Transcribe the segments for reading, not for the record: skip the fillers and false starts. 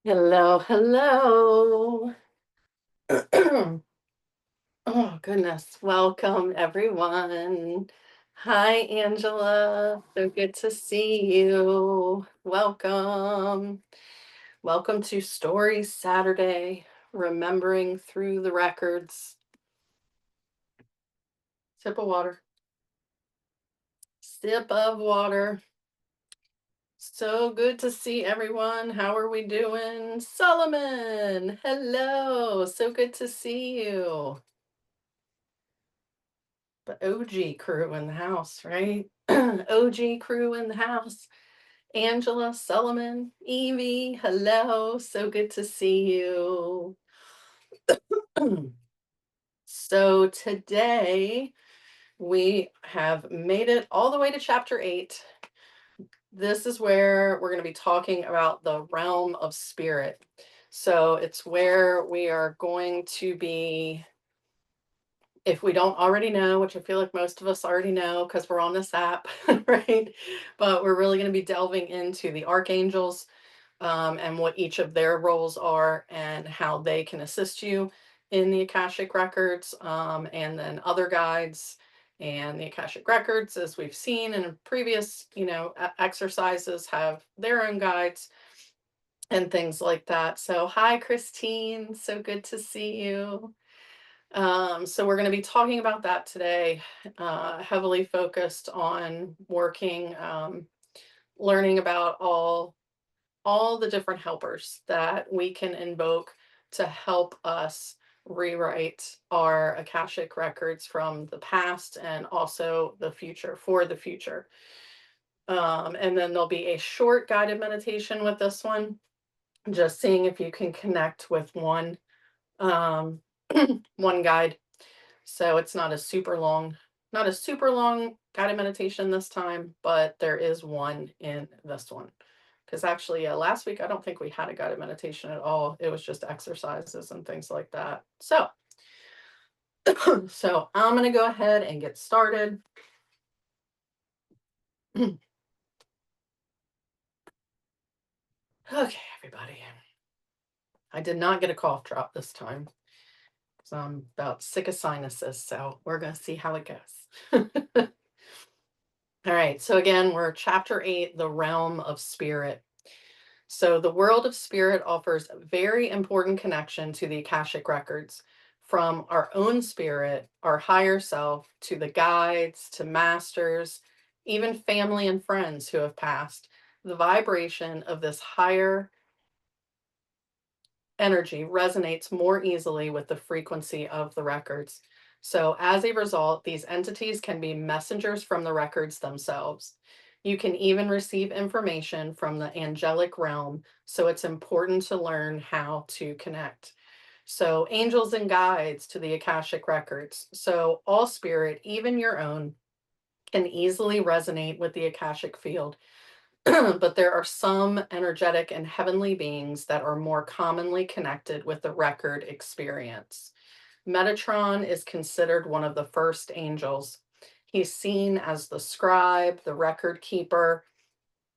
Hello, hello. Oh, goodness. Welcome, everyone. Hi, Angela. So good to see you. Welcome. Welcome to Story Saturday, remembering through the records. Sip of water. Sip of water. So good to see everyone. How are we doing? Solomon, hello. So good to see you. The OG crew in the house, right? OG crew in the house. Angela, Solomon, Evie, hello. So good to see you. So today we have made it all the way to chapter 8. This is where we're going to be talking about the realm of spirit. So it's where we are going to be, if we don't already know, which I feel like most of us already know because we're on this app, right? But we're really going to be delving into the archangels, and what each of their roles are and how they can assist you in the Akashic Records, and then other guides. And the Akashic Records, as we've seen in previous, exercises, have their own guides and things like that. So, hi, Christine. So good to see you. So we're going to be talking about that today, heavily focused on working, learning about all the different helpers that we can invoke to help us rewrite our Akashic records from the past and also the future, for the future. And then there'll be a short guided meditation with this one, just seeing if you can connect with one, um, one guide. So it's not a super long guided meditation this time, but there is one in this one. Because actually, last week, I don't think we had a guided meditation at all. It was just exercises and things like that. So, so I'm going to go ahead and get started. Okay, everybody. I did not get a cough drop this time. So I'm about sick of sinuses. So we're going to see how it goes. All right. So again, we're chapter 8, the realm of spirit. So the world of spirit offers a very important connection to the Akashic records, from our own spirit, our higher self, to the guides, to masters, even family and friends who have passed. The vibration of this higher energy resonates more easily with the frequency of the records. So as a result, these entities can be messengers from the records themselves. You can even receive information from the angelic realm, so it's important to learn how to connect. So angels and guides to the Akashic records. So all spirit, even your own, can easily resonate with the Akashic field. But there are some energetic and heavenly beings that are more commonly connected with the record experience. Metatron is considered one of the first angels. He's seen as the scribe, the record keeper,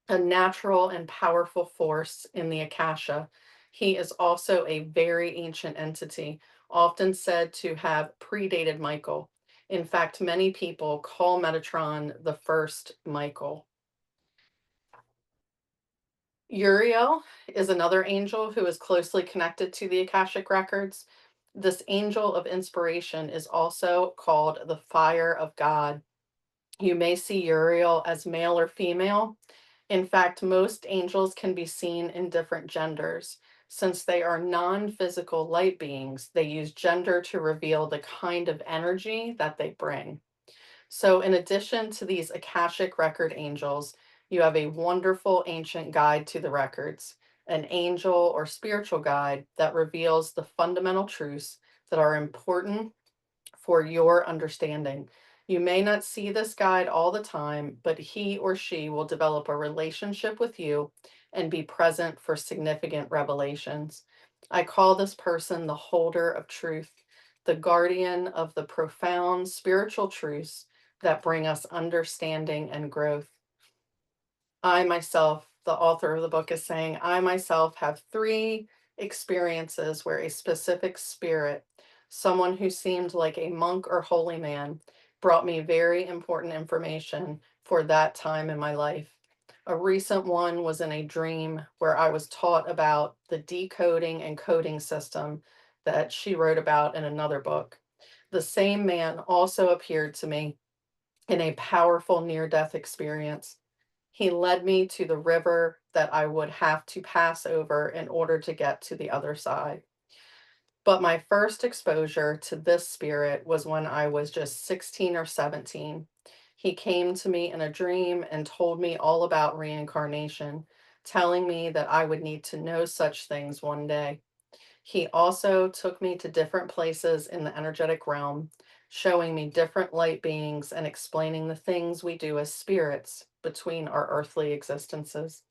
a natural and powerful force in the Akasha. He is also a very ancient entity, often said to have predated Michael. In fact, many people call Metatron the first Michael. Uriel is another angel who is closely connected to the Akashic records. This angel of inspiration is also called the fire of God. You may see Uriel as male or female. In fact, most angels can be seen in different genders. Since they are non physical light beings, they use gender to reveal the kind of energy that they bring. So, in addition to these Akashic record angels, you have a wonderful ancient guide to the records, an angel or spiritual guide that reveals the fundamental truths that are important for your understanding. You may not see this guide all the time, but he or she will develop a relationship with you and be present for significant revelations. I call this person the holder of truth, the guardian of the profound spiritual truths that bring us understanding and growth. I myself, the author of the book is saying, I myself have three experiences where a specific spirit, someone who seemed like a monk or holy man, brought me very important information for that time in my life. A recent one was in a dream where I was taught about the decoding and coding system that she wrote about in another book. The same man also appeared to me in a powerful near death experience. He led me to the river that I would have to pass over in order to get to the other side. But my first exposure to this spirit was when I was just 16 or 17. He came to me in a dream and told me all about reincarnation, telling me that I would need to know such things one day. He also took me to different places in the energetic realm, showing me different light beings and explaining the things we do as spirits between our earthly existences.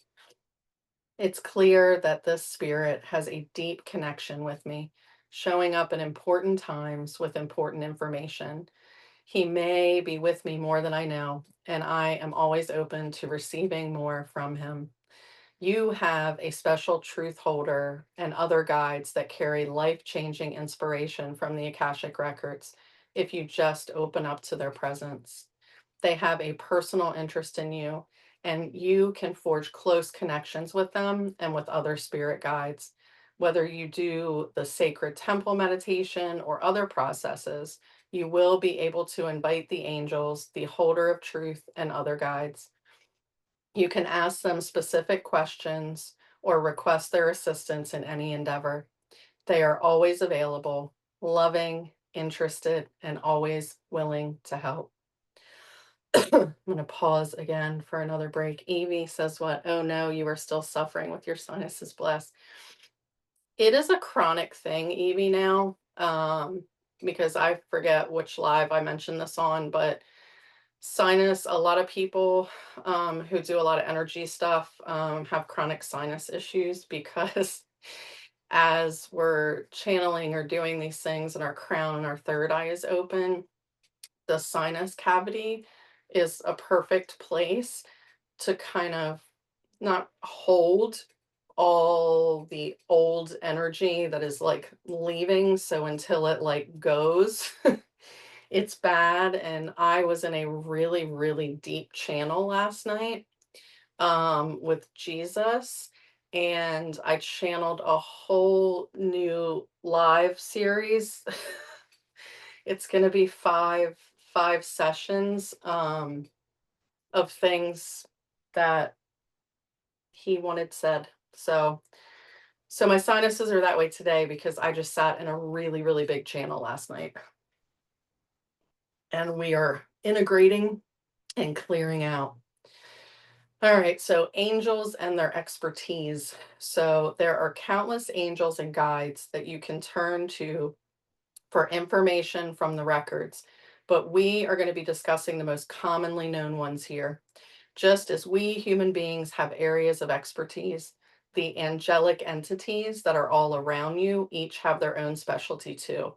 It's clear that this spirit has a deep connection with me, showing up in important times with important information. He may be with me more than I know, and I am always open to receiving more from him. You have a special truth holder and other guides that carry life changing inspiration from the Akashic Records if you just open up to their presence. They have a personal interest in you, and you can forge close connections with them and with other spirit guides. Whether you do the sacred temple meditation or other processes, you will be able to invite the angels, the holder of truth, and other guides. You can ask them specific questions or request their assistance in any endeavor. They are always available, loving, interested, and always willing to help. I'm going to pause again for another break. Evie says, what? Oh no, you are still suffering with your sinuses, bless. It is a chronic thing, Evie, now, because I forget which live I mentioned this on, but sinus, a lot of people who do a lot of energy stuff have chronic sinus issues because as we're channeling or doing these things and our crown and our third eye is open, the sinus cavity is a perfect place to kind of not hold all the old energy that is like leaving. So until it like goes, it's bad. And I was in a really, really deep channel last night with Jesus. And I channeled a whole new live series. It's going to be five sessions of things that he wanted said. So my sinuses are that way today because I just sat in a really, really big channel last night. And we are integrating and clearing out. All right, so angels and their expertise. So there are countless angels and guides that you can turn to for information from the records, but we are going to be discussing the most commonly known ones here. Just as we human beings have areas of expertise, the angelic entities that are all around you each have their own specialty too.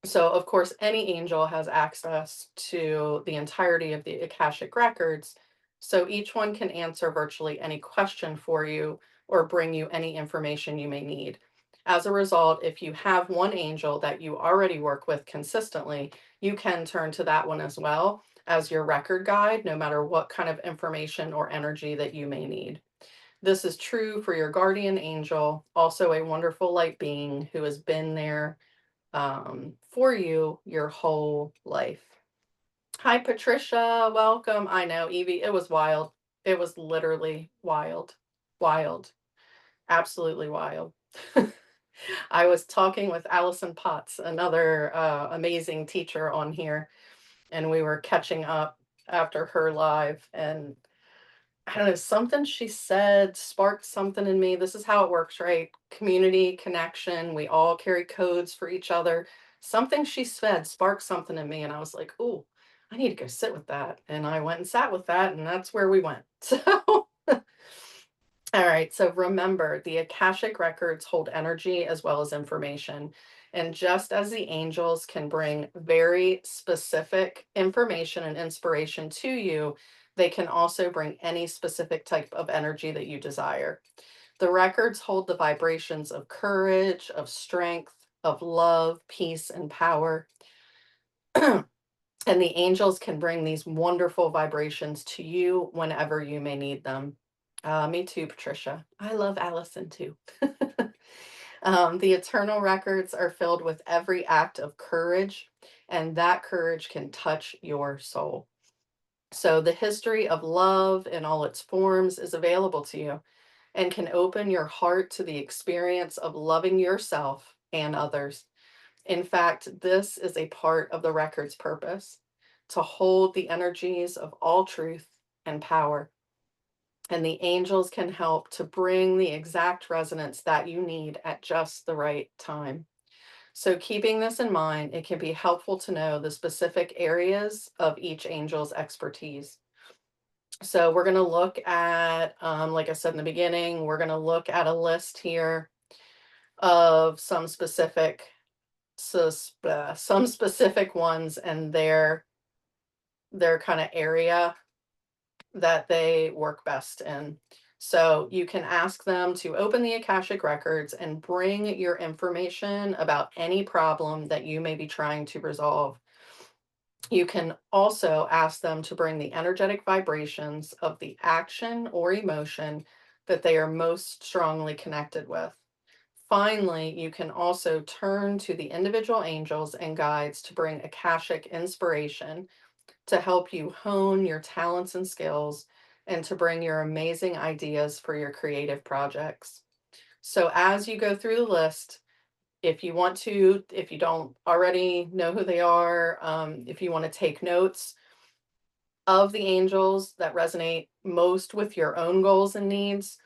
So, of course, any angel has access to the entirety of the Akashic records. So each one can answer virtually any question for you or bring you any information you may need. As a result, if you have one angel that you already work with consistently, you can turn to that one as well as your record guide, no matter what kind of information or energy that you may need. This is true for your guardian angel, also a wonderful light being who has been there for you your whole life. Hi, Patricia. Welcome. I know, Evie, it was wild. It was literally wild. Wild. Absolutely wild. I was talking with Allison Potts, another amazing teacher on here, and we were catching up after her live. And I don't know, something she said sparked something in me. This is how it works, right? Community, connection. We all carry codes for each other. Something she said sparked something in me, and I was like, "Ooh, I need to go sit with that." And I went and sat with that, and that's where we went. So, all right. So remember, the Akashic records hold energy as well as information. And just as the angels can bring very specific information and inspiration to you, they can also bring any specific type of energy that you desire. The records hold the vibrations of courage, of strength, of love, peace, and power. And the angels can bring these wonderful vibrations to you whenever you may need them. Me too, Patricia. I love Allison too. The eternal records are filled with every act of courage, and that courage can touch your soul. So, the history of love in all its forms is available to you and can open your heart to the experience of loving yourself and others. In fact, this is a part of the record's purpose to hold the energies of all truth and power. And the angels can help to bring the exact resonance that you need at just the right time. So, keeping this in mind, it can be helpful to know the specific areas of each angel's expertise. So, we're going to look at, like I said in the beginning, we're going to look at a list here of some specific ones and their kind of area that they work best in. So you can ask them to open the Akashic records and bring your information about any problem that you may be trying to resolve. You can also ask them to bring the energetic vibrations of the action or emotion that they are most strongly connected with. Finally, you can also turn to the individual angels and guides to bring Akashic inspiration to help you hone your talents and skills and to bring your amazing ideas for your creative projects. So, as you go through the list, if you want to, if you don't already know who they are, if you want to take notes of the angels that resonate most with your own goals and needs,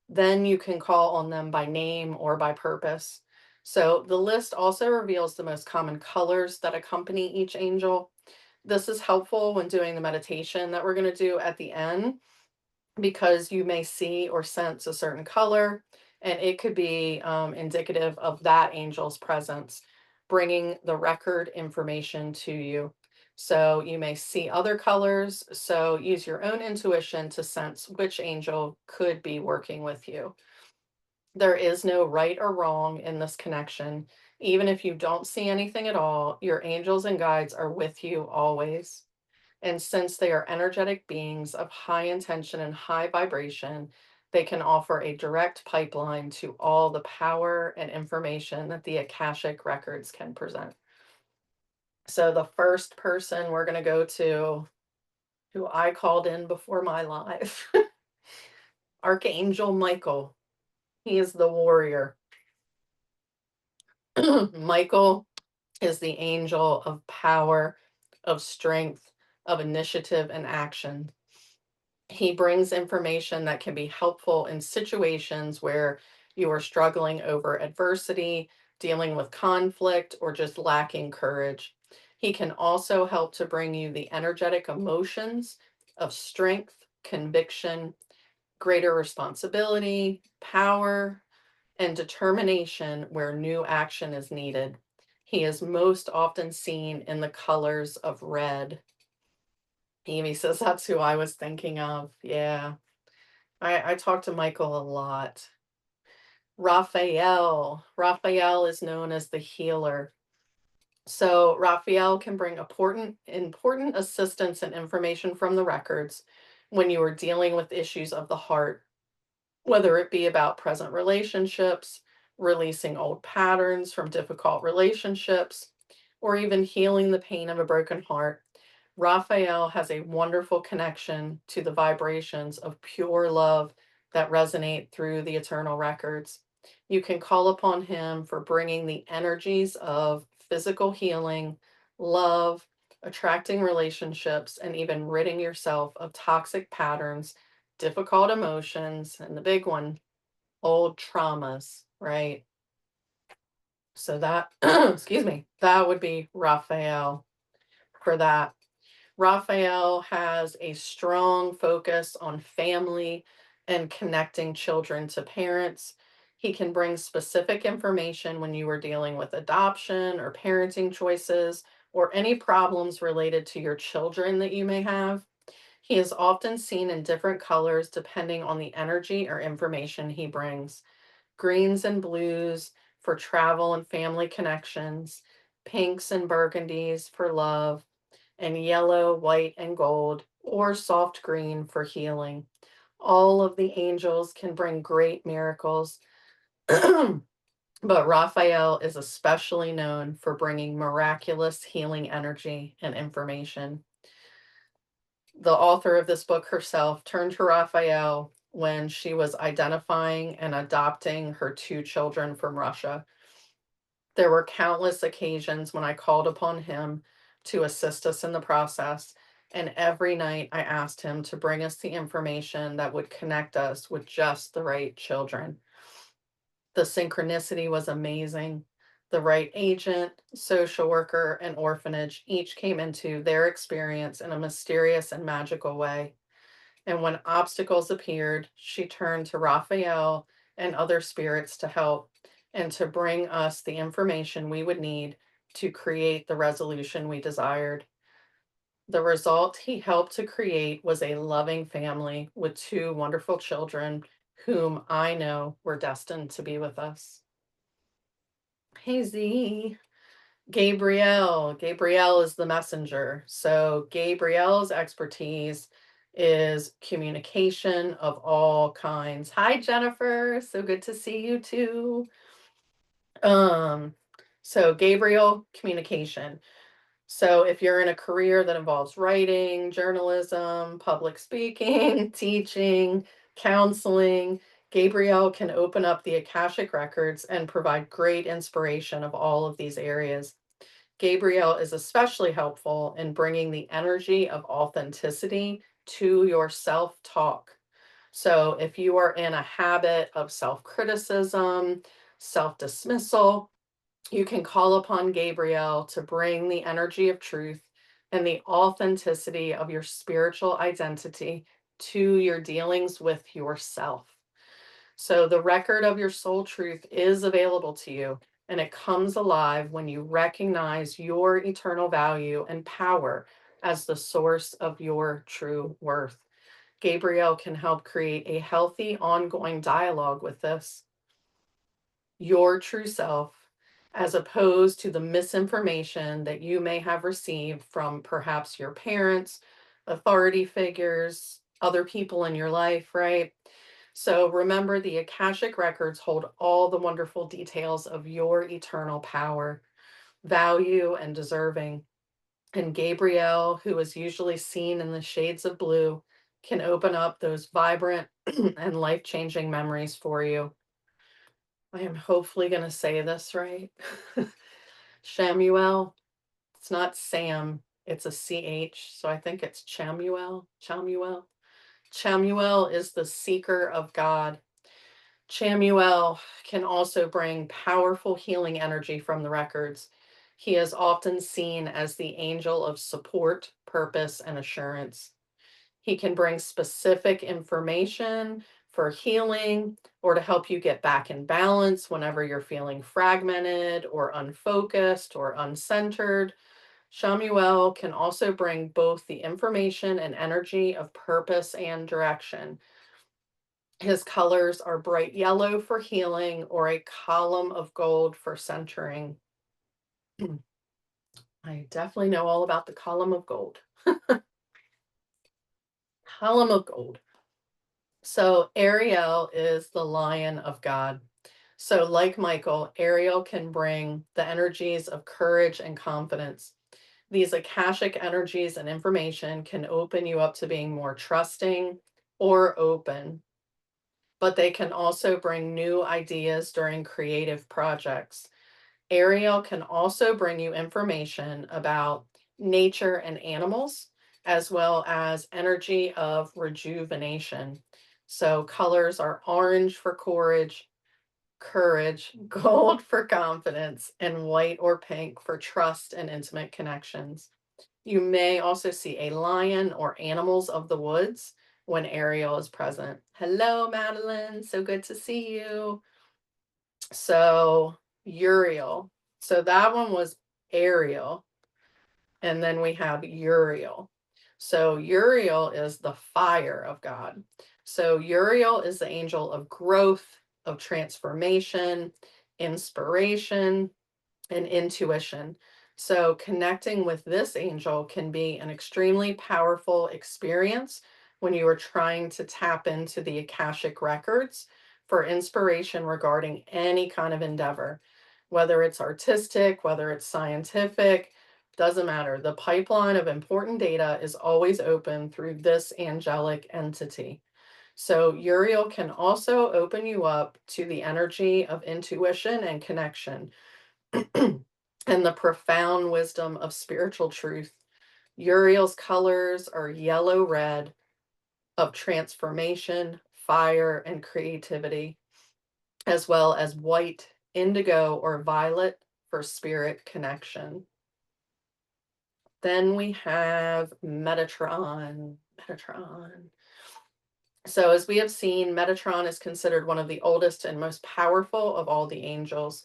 then you can call on them by name or by purpose. So, the list also reveals the most common colors that accompany each angel. This is helpful when doing the meditation that we're going to do at the end because you may see or sense a certain color, and it could be indicative of that angel's presence, bringing the record information to you. So you may see other colors. So use your own intuition to sense which angel could be working with you. There is no right or wrong in this connection. Even if you don't see anything at all, your angels and guides are with you always. And since they are energetic beings of high intention and high vibration, they can offer a direct pipeline to all the power and information that the Akashic records can present. So, the first person we're going to go to, who I called in before my live, Archangel Michael. He is the warrior. Michael is the angel of power, of strength, of initiative, and action. He brings information that can be helpful in situations where you are struggling over adversity, dealing with conflict, or just lacking courage. He can also help to bring you the energetic emotions of strength, conviction, greater responsibility, power, and determination where new action is needed. He is most often seen in the colors of red. Amy says that's who I was thinking of. Yeah. I talk to Michael a lot. Raphael. Raphael is known as the healer. So Raphael can bring important assistance and information from the records when you are dealing with issues of the heart, whether it be about present relationships, releasing old patterns from difficult relationships, or even healing the pain of a broken heart. Raphael has a wonderful connection to the vibrations of pure love that resonate through the eternal records. You can call upon him for bringing the energies of physical healing, love, attracting relationships, and even ridding yourself of toxic patterns, difficult emotions, and the big one, old traumas, right? So that, excuse me, that would be Raphael for that. Raphael has a strong focus on family and connecting children to parents. He can bring specific information when you are dealing with adoption or parenting choices or any problems related to your children that you may have. He is often seen in different colors depending on the energy or information he brings. Greens and blues for travel and family connections, pinks and burgundies for love, and yellow, white, and gold, or soft green for healing. All of the angels can bring great miracles, but Raphael is especially known for bringing miraculous healing energy and information. The author of this book herself turned to Raphael when she was identifying and adopting her two children from Russia. There were countless occasions when I called upon him to assist us in the process, and every night I asked him to bring us the information that would connect us with just the right children. The synchronicity was amazing. The right agent, social worker, and orphanage each came into their experience in a mysterious and magical way. And when obstacles appeared, she turned to Raphael and other spirits to help and to bring us the information we would need to create the resolution we desired. The result he helped to create was a loving family with two wonderful children whom I know were destined to be with us. Hey Z. Gabrielle. Gabrielle is the messenger. So Gabrielle's expertise is communication of all kinds. Hi, Jennifer. So good to see you too. Um, so Gabriel, communication. So if you're in a career that involves writing, journalism, public speaking, teaching, counseling, Gabriel can open up the Akashic records and provide great inspiration of all of these areas. Gabriel is especially helpful in bringing the energy of authenticity to your self talk. So, if you are in a habit of self criticism, self dismissal, you can call upon Gabriel to bring the energy of truth and the authenticity of your spiritual identity to your dealings with yourself. So the record of your soul truth is available to you, and it comes alive when you recognize your eternal value and power as the source of your true worth. Gabriel can help create a healthy, ongoing dialogue with this, your true self, as opposed to the misinformation that you may have received from perhaps your parents, authority figures, other people in your life, right? So remember, the Akashic records hold all the wonderful details of your eternal power, value, and deserving. And Gabriel, who is usually seen in the shades of blue, can open up those vibrant and life changing memories for you. I am hopefully going to say this right. Shamuel. It's not Sam, it's a CH. So I think it's Chamuel. Chamuel. Chamuel is the seeker of God. Chamuel can also bring powerful healing energy from the records. He is often seen as the angel of support, purpose, and assurance. He can bring specific information for healing or to help you get back in balance whenever you're feeling fragmented or unfocused or uncentered. Shamuel can also bring both the information and energy of purpose and direction. His colors are bright yellow for healing or a column of gold for centering. I definitely know all about the column of gold. Column of gold. So Ariel is the lion of God. So, like Michael, Ariel can bring the energies of courage and confidence. These Akashic energies and information can open you up to being more trusting or open, but they can also bring new ideas during creative projects. Ariel can also bring you information about nature and animals, as well as energy of rejuvenation. So colors are orange for courage, gold for confidence, and white or pink for trust and intimate connections. You may also see a lion or animals of the woods when Ariel is present. Hello, Madeline. So good to see you. So Uriel. So that one was Ariel. And then we have Uriel. So Uriel is the fire of God. So Uriel is the angel of growth, of transformation, inspiration, and intuition. So connecting with this angel can be an extremely powerful experience when you are trying to tap into the Akashic records for inspiration regarding any kind of endeavor, whether it's artistic, whether it's scientific, doesn't matter. The pipeline of important data is always open through this angelic entity. So Uriel can also open you up to the energy of intuition and connection and the profound wisdom of spiritual truth. Uriel's colors are yellow red of transformation, fire, and creativity, as well as white, indigo, or violet for spirit connection. Then we have Metatron. Metatron. So, as we have seen, Metatron is considered one of the oldest and most powerful of all the angels.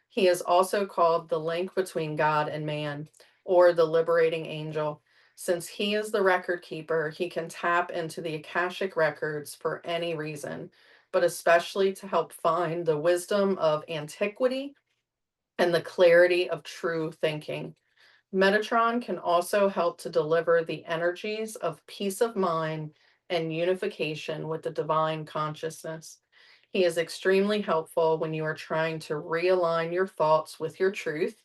He is also called the link between God and man, or the liberating angel. Since he is the record keeper, he can tap into the Akashic records for any reason, but especially to help find the wisdom of antiquity and the clarity of true thinking. Metatron can also help to deliver the energies of peace of mind and unification with the divine consciousness. He is extremely helpful when you are trying to realign your thoughts with your truth,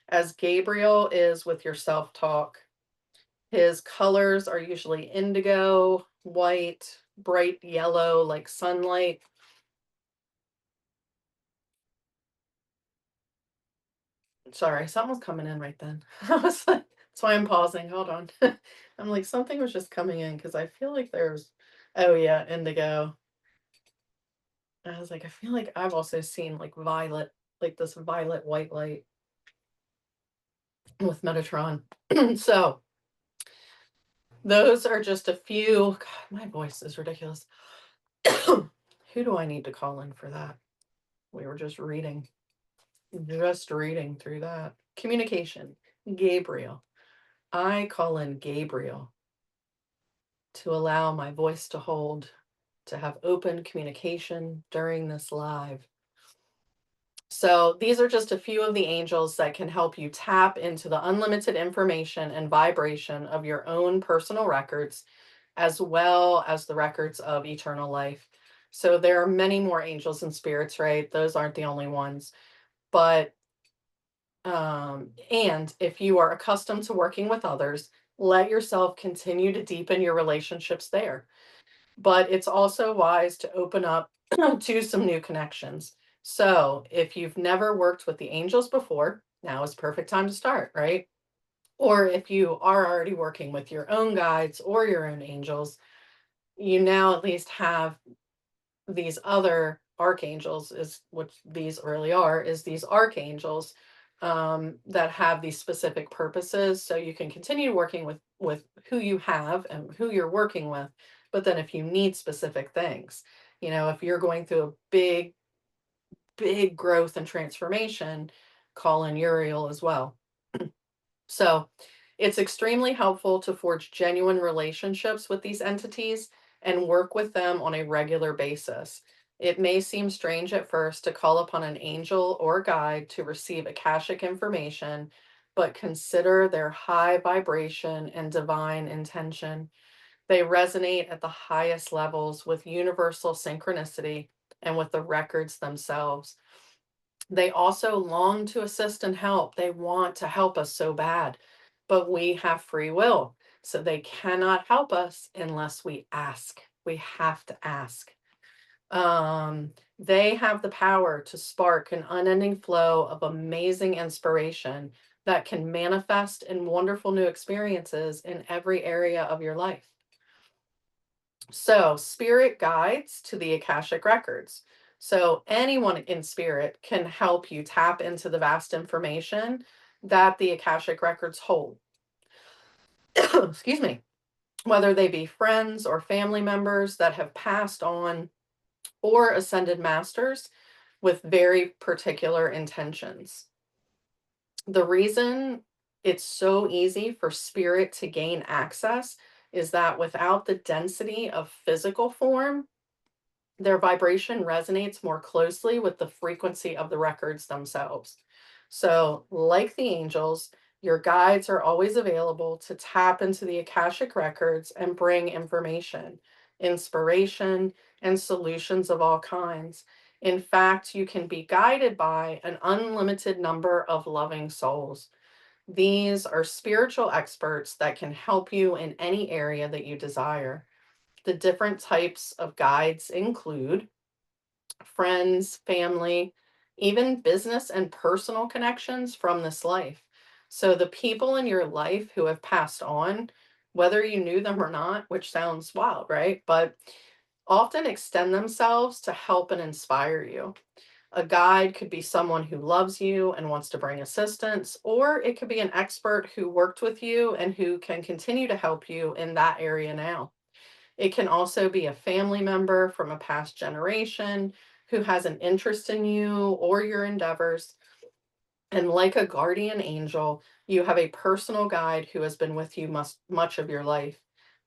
as Gabriel is with your self talk. His colors are usually indigo, white, bright yellow like sunlight. Sorry, something was coming in right then. I was like, that's why I'm pausing. Hold on. I'm like, something was just coming in because I feel like there's, oh yeah, indigo. I was like, I feel like I've also seen like violet, like this violet white light with Metatron. So those are just a few. God, my voice is ridiculous. Who do I need to call in for that? We were just reading through that. Communication, Gabriel. I call in Gabriel to allow my voice to hold, to have open communication during this live. So, these are just a few of the angels that can help you tap into the unlimited information and vibration of your own personal records, as well as the records of eternal life. So, there are many more angels and spirits, right? Those aren't the only ones. But, and if you are accustomed to working with others, let yourself continue to deepen your relationships there. But it's also wise to open up to some new connections. So, if you've never worked with the angels before, now is perfect time to start, right? Or if you are already working with your own guides or your own angels, you now at least have these other archangels, is what these really are, is these archangels that have these specific purposes. So you can continue working with who you have and who you're working with. But then if you need specific things, if you're going through a big growth and transformation, call in Uriel as well. So it's extremely helpful to forge genuine relationships with these entities and work with them on a regular basis. It may seem strange at first to call upon an angel or guide to receive Akashic information, but consider their high vibration and divine intention. They resonate at the highest levels with universal synchronicity and with the records themselves. They also long to assist and help. They want to help us so bad, but we have free will. So they cannot help us unless we ask. We have to ask. They have the power to spark an unending flow of amazing inspiration that can manifest in wonderful new experiences in every area of your life. So, spirit guides to the Akashic records. So, anyone in spirit can help you tap into the vast information that the Akashic records hold. Excuse me. Whether they be friends or family members that have passed on or ascended masters, with very particular intentions. The reason it's so easy for spirit to gain access is that without the density of physical form, their vibration resonates more closely with the frequency of the records themselves. So, like the angels, your guides are always available to tap into the Akashic records and bring information, inspiration, and solutions of all kinds. In fact, you can be guided by an unlimited number of loving souls. These are spiritual experts that can help you in any area that you desire. The different types of guides include friends, family, even business and personal connections from this life. So, the people in your life who have passed on, whether you knew them or not, which sounds wild, right? But often extend themselves to help and inspire you. A guide could be someone who loves you and wants to bring assistance, or it could be an expert who worked with you and who can continue to help you in that area now. It can also be a family member from a past generation who has an interest in you or your endeavors. And like a guardian angel, you have a personal guide who has been with you much of your life.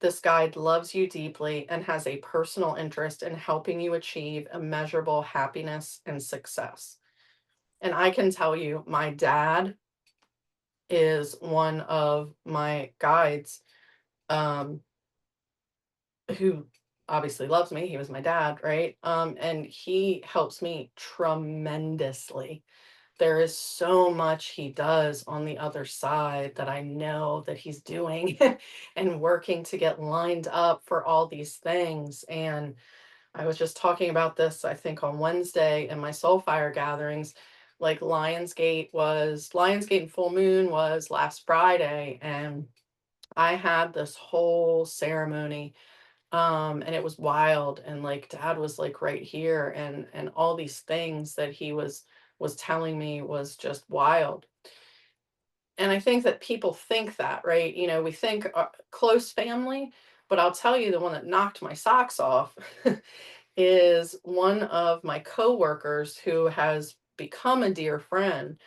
This guide loves you deeply and has a personal interest in helping you achieve immeasurable happiness and success. And I can tell you, my dad is one of my guides. Um, who obviously loves me. He was my dad, right? And he helps me tremendously. There is so much he does on the other side that I know that he's doing and working to get lined up for all these things. And I was just talking about this, I think, on Wednesday in my Soulfire gatherings. Like Lionsgate and Full Moon was last Friday, and I had this whole ceremony and it was wild, and like dad was like right here, and all these things that he was telling me was just wild. And I think that people think that, right? You know, we think close family, but I'll tell you, the one that knocked my socks off is one of my coworkers who has become a dear friend.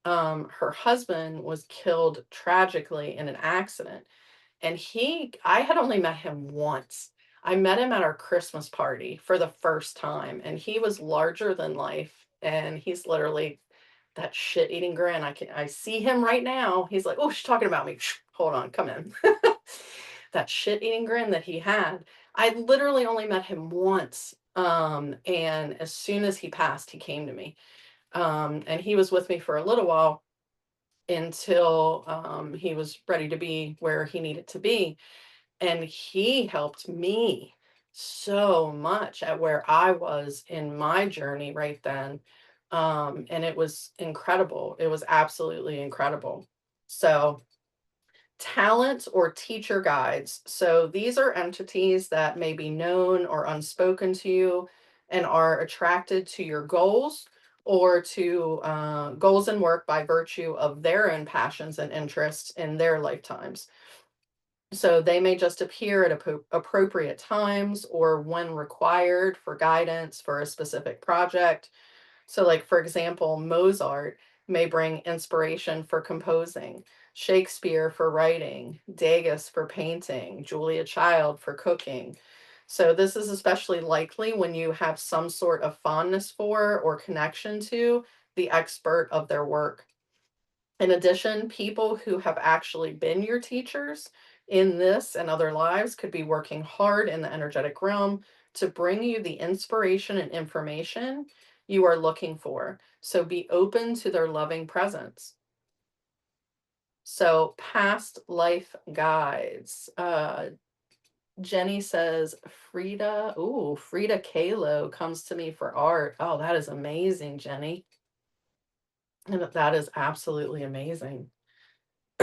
Her husband was killed tragically in an accident, and I had only met him once. I met him at our Christmas party for the first time, and he was larger than life. And he's literally that shit eating grin. I see him right now. He's like, oh, she's talking about me. Hold on, come in. That shit eating grin that he had. I literally only met him once. And as soon as he passed, he came to me. And he was with me for a little while until he was ready to be where he needed to be. And he helped me so much at where I was in my journey right then. And it was incredible. It was absolutely incredible. So, talent or teacher guides. So, these are entities that may be known or unspoken to you and are attracted to your goals or to goals and work by virtue of their own passions and interests in their lifetimes. So they may just appear at appropriate times or when required for guidance for a specific project. So, like, for example, Mozart may bring inspiration for composing, Shakespeare for writing, Degas for painting, Julia Child for cooking. So, this is especially likely when you have some sort of fondness for or connection to the expert of their work. In addition, people who have actually been your teachers in this and other lives could be working hard in the energetic realm to bring you the inspiration and information you are looking for. So be open to their loving presence. So, past life guides. Jenny says, Frida Kahlo comes to me for art. Oh, that is amazing, Jenny. And that is absolutely amazing.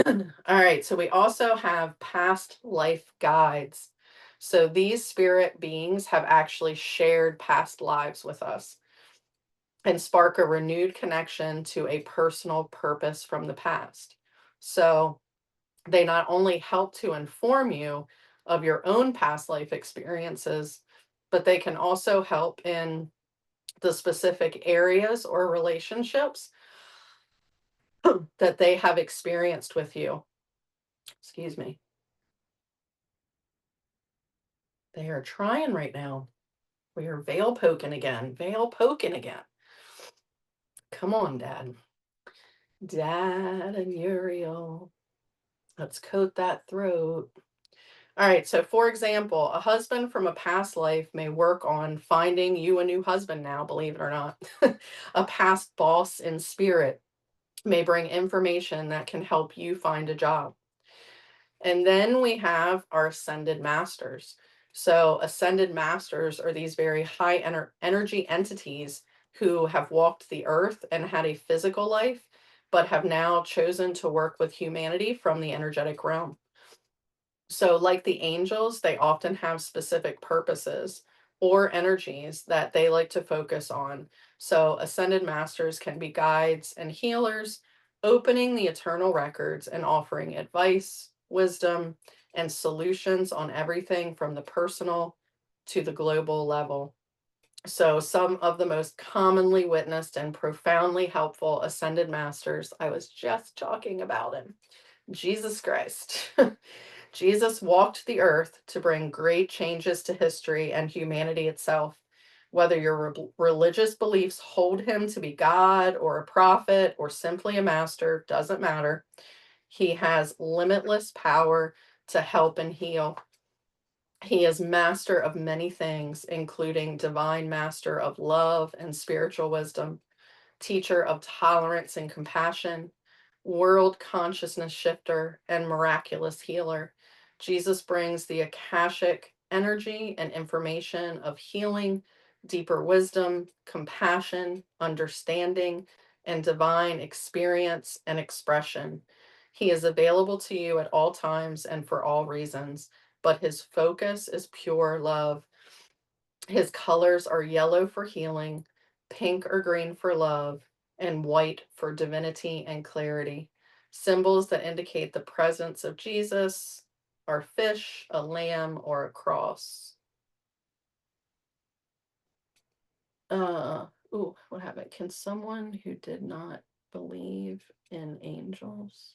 All right, so we also have past life guides. So these spirit beings have actually shared past lives with us and spark a renewed connection to a personal purpose from the past. So they not only help to inform you of your own past life experiences, but they can also help in the specific areas or relationships that they have experienced with you. Excuse me. They are trying right now. We are veil poking again. Veil poking again. Come on, Dad. Dad and Uriel. Let's coat that throat. All right. So, for example, a husband from a past life may work on finding you a new husband now, believe it or not. A past boss in spirit may bring information that can help you find a job. And then we have our ascended masters. So, ascended masters are these very high energy entities who have walked the earth and had a physical life, but have now chosen to work with humanity from the energetic realm. So, like the angels, they often have specific purposes or energies that they like to focus on. So, ascended masters can be guides and healers, opening the eternal records and offering advice, wisdom, and solutions on everything from the personal to the global level. So, some of the most commonly witnessed and profoundly helpful ascended masters, I was just talking about him, Jesus Christ. Jesus walked the earth to bring great changes to history and humanity itself. Whether your religious beliefs hold him to be God or a prophet or simply a master, doesn't matter. He has limitless power to help and heal. He is master of many things, including divine master of love and spiritual wisdom, teacher of tolerance and compassion, world consciousness shifter, and miraculous healer. Jesus brings the Akashic energy and information of healing, deeper wisdom, compassion, understanding, and divine experience and expression. He is available to you at all times and for all reasons, but his focus is pure love. His colors are yellow for healing, pink or green for love, and white for divinity and clarity. Symbols that indicate the presence of Jesus are fish, a lamb, or a cross. Uh, what happened? Can someone who did not believe in angels,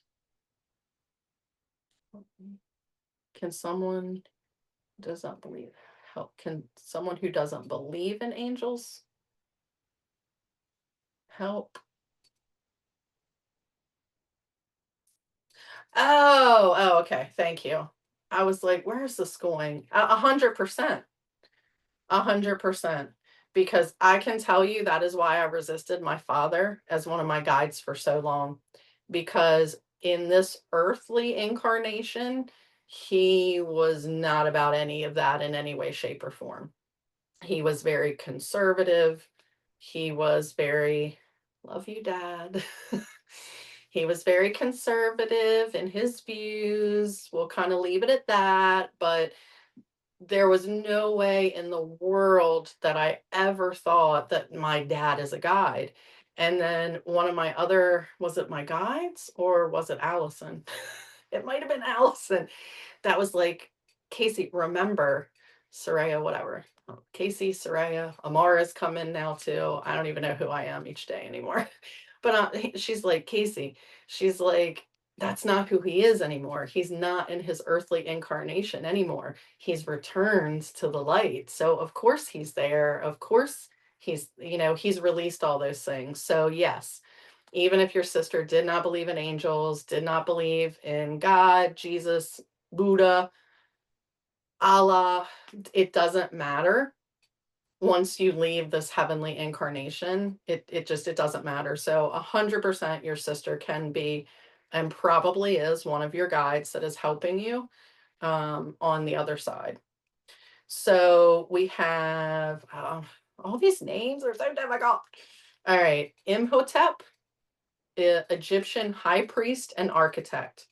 can someone does not believe help? Can someone who doesn't believe in angels help? Okay. Thank you. I was like, where is this going? 100%. 100%. Because I can tell you that is why I resisted my father as one of my guides for so long. Because in this earthly incarnation, he was not about any of that in any way, shape, or form. He was very conservative. He was very, love you, Dad. He was very conservative in his views. We'll kind of leave it at that. But there was no way in the world that I ever thought that my dad is a guide. And then one of my other, was it my guides or was it Allison? It might have been Allison that was like, Casey, remember Soraya, whatever. Casey, Soraya, Amara's coming now too. I don't even know who I am each day anymore. But she's like, Casey, she's like, that's not who he is anymore. He's not in his earthly incarnation anymore. He's returned to the light. So, of course, he's there. Of course, he's released all those things. So, yes, even if your sister did not believe in angels, did not believe in God, Jesus, Buddha, Allah, it doesn't matter. Once you leave this heavenly incarnation, it doesn't matter. So 100% your sister can be and probably is one of your guides that is helping you on the other side. So we have all these names are so difficult. All right, Imhotep, Egyptian high priest and architect.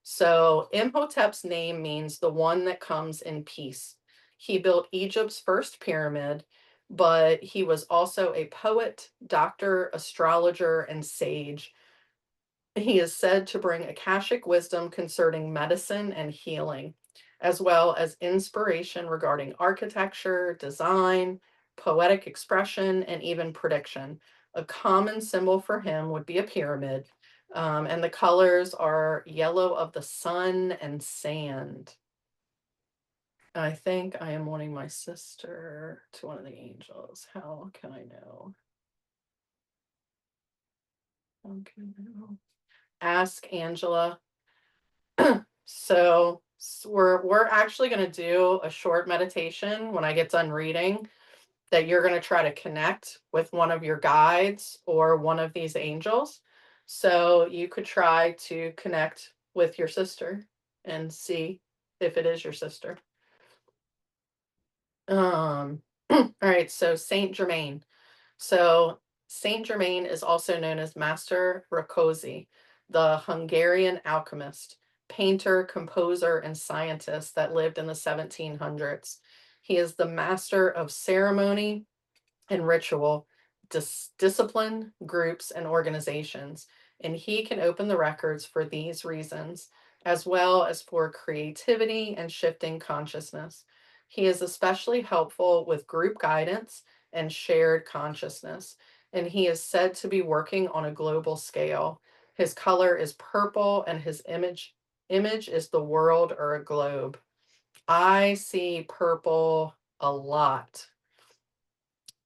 So Imhotep's name means the one that comes in peace. He built Egypt's first pyramid, but he was also a poet, doctor, astrologer, and sage. He is said to bring Akashic wisdom concerning medicine and healing, as well as inspiration regarding architecture, design, poetic expression, and even prediction. A common symbol for him would be a pyramid, and the colors are yellow of the sun and sand. I think I am wanting my sister to one of the angels. How can I know? How can I know? Ask Angela. So we're actually going to do a short meditation when I get done reading, that you're going to try to connect with one of your guides or one of these angels. So you could try to connect with your sister and see if it is your sister. All right, so Saint Germain. So Saint Germain is also known as Master Rakoczy, the Hungarian alchemist, painter, composer, and scientist that lived in the 1700s. He is the master of ceremony and ritual, discipline, groups, and organizations. And he can open the records for these reasons, as well as for creativity and shifting consciousness. He is especially helpful with group guidance and shared consciousness, and he is said to be working on a global scale. His color is purple, and his image is the world or a globe. I see purple a lot.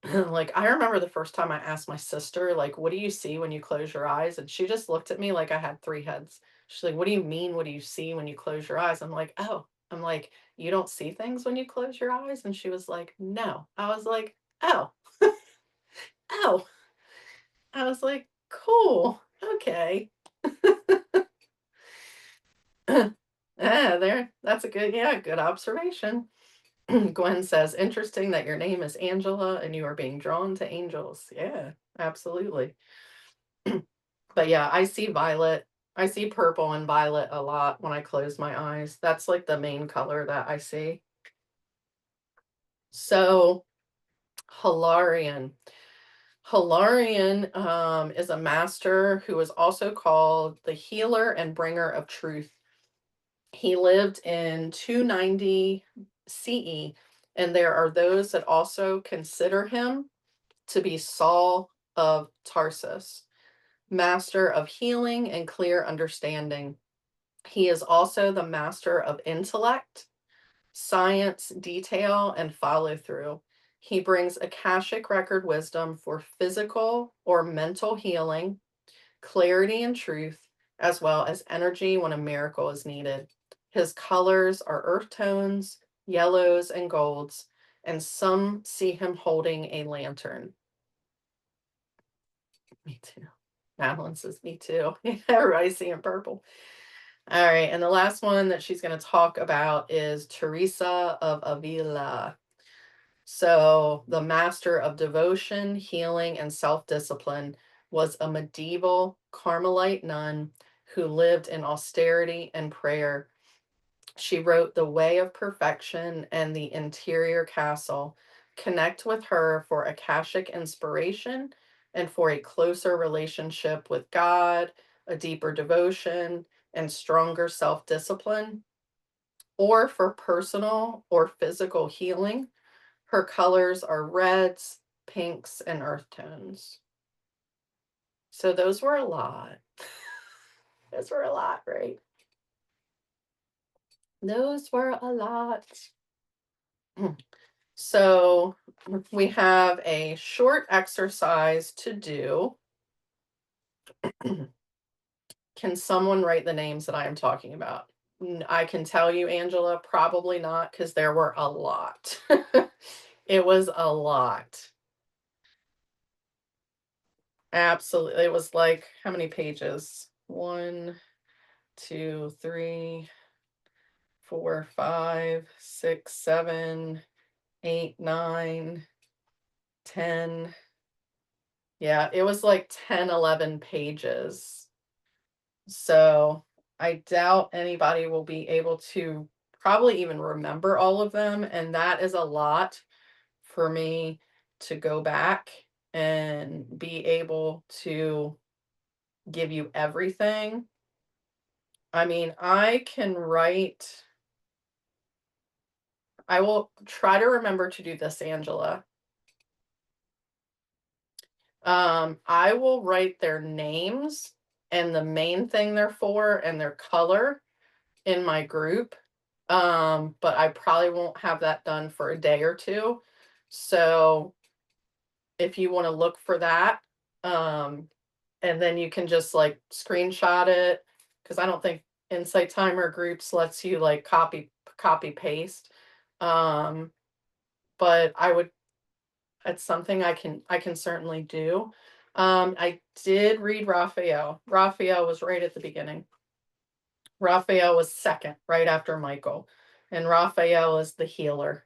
Like, I remember the first time I asked my sister, like, "What do you see when you close your eyes?" And she just looked at me like I had 3 heads. She's like, "What do you mean? What do you see when you close your eyes?" I'm like, "Oh." I'm like, "You don't see things when you close your eyes?" And she was like, "No." I was like, "Oh, oh." I was like, "Cool. Okay." There. That's a good, yeah, good observation. Gwen says, "Interesting that your name is Angela and you are being drawn to angels." Yeah, absolutely. But yeah, I see violet. I see purple and violet a lot when I close my eyes. That's like the main color that I see. So, Hilarion. Hilarion is a master who is also called the healer and bringer of truth. He lived in 290 CE, and there are those that also consider him to be Saul of Tarsus, master of healing and clear understanding. He is also the master of intellect, science, detail, and follow through. He brings Akashic record wisdom for physical or mental healing, clarity and truth, as well as energy when a miracle is needed. His colors are earth tones, yellows, and golds, and some see him holding a lantern. Me too. Madeline says, "Me too." Everybody's seeing purple. All right, and the last one that she's going to talk about is Teresa of Avila. So, the master of devotion, healing, and self discipline was a medieval Carmelite nun who lived in austerity and prayer. She wrote The Way of Perfection and The Interior Castle. Connect with her for Akashic inspiration and for a closer relationship with God, a deeper devotion, and stronger self discipline, or for personal or physical healing. Her colors are reds, pinks, and earth tones. So those were a lot. Those were a lot, right? Those were a lot. So we have a short exercise to do. Can someone write the names that I am talking about? I can tell you, Angela, probably not, because there were a lot. It was a lot. Absolutely. It was like, how many pages? 1, 2, 3, 4, 5, 6, 7, 8, 9, 10. Yeah, it was like 10, 11 pages. So I doubt anybody will be able to probably even remember all of them. And that is a lot for me to go back and be able to give you everything. I mean, I will try to remember to do this, Angela. I will write their names and the main thing they're for and their color in my group. But I probably won't have that done for a day or two. So if you want to look for that, um, and then you can just like screenshot it, because I don't think Insight Timer Groups lets you like copy paste. Um, but I would it's something I can certainly do. I did read Raphael. Raphael was right at the beginning. Raphael was second, right after Michael. And Raphael is the healer.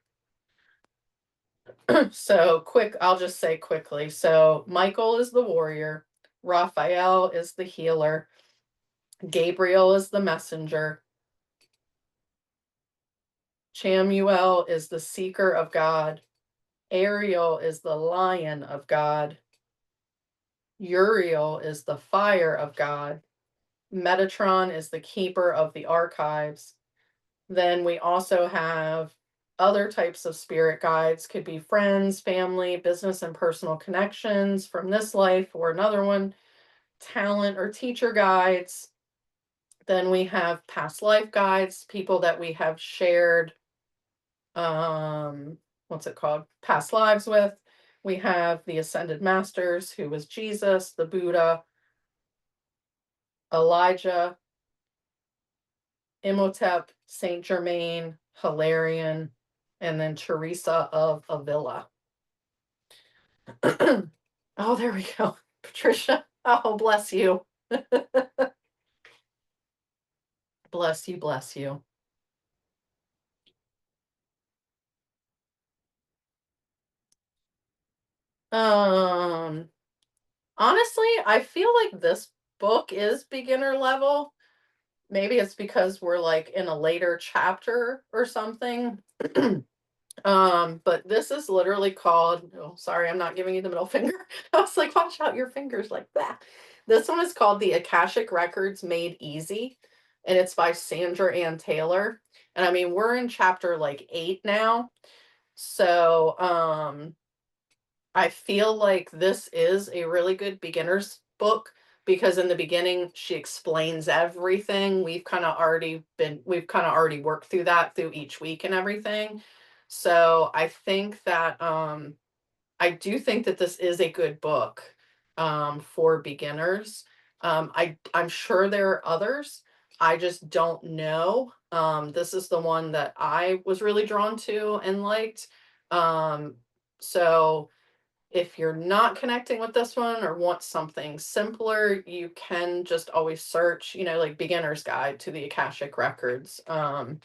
So I'll just say quickly. So Michael is the warrior, Raphael is the healer, Gabriel is the messenger, Chamuel is the seeker of God, Ariel is the lion of God, Uriel is the fire of God, Metatron is the keeper of the archives. Then we also have other types of spirit guides, could be friends, family, business and personal connections from this life or another one, talent or teacher guides. Then we have past life guides, people that we have shared what's it called? Past lives with. We have the ascended masters, who was Jesus, the Buddha, Elijah, Imhotep, Saint Germain, Hilarion, and then Teresa of Avila. Oh, there we go. Patricia. Oh, bless you. Bless you, bless you. Um, Honestly, I feel like this book is beginner level. Maybe it's because we're like in a later chapter or something. But this is literally called, oh, sorry, I'm not giving you the middle finger. I was like, watch out your fingers like that. This one is called the Akashic Records Made Easy, and it's by Sandra Anne Taylor. And I mean, we're in chapter like 8 now. So, I feel like this is a really good beginner's book because in the beginning she explains everything. We've kind of already worked through that through each week and everything. So I think that I do think that this is a good book for beginners. I'm sure there are others. I just don't know. This is the one that I was really drawn to and liked. Um, so if you're not connecting with this one or want something simpler, you can just always search, like beginner's guide to the Akashic Records. And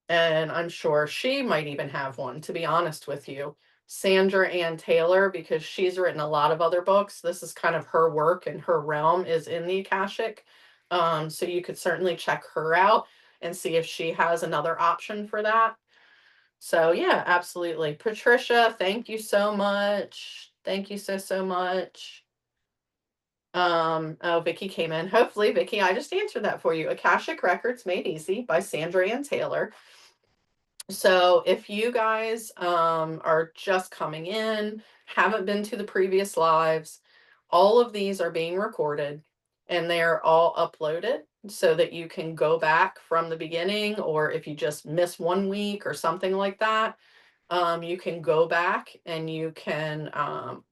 I'm sure she might even have one, to be honest with you. Sandra Anne Taylor, because she's written a lot of other books. This is kind of her work and her realm is in the Akashic. So you could certainly check her out and see if she has another option for that. So yeah, absolutely. Patricia, thank you so much. Thank you so much. Oh, Vicky came in. Hopefully, Vicky, I just answered that for you. Akashic Records Made Easy by Sandra Anne Taylor. So if you guys are just coming in, haven't been to the previous lives, all of these are being recorded and they're all uploaded so that you can go back from the beginning, or if you just miss 1 week or something like that, you can go back and you can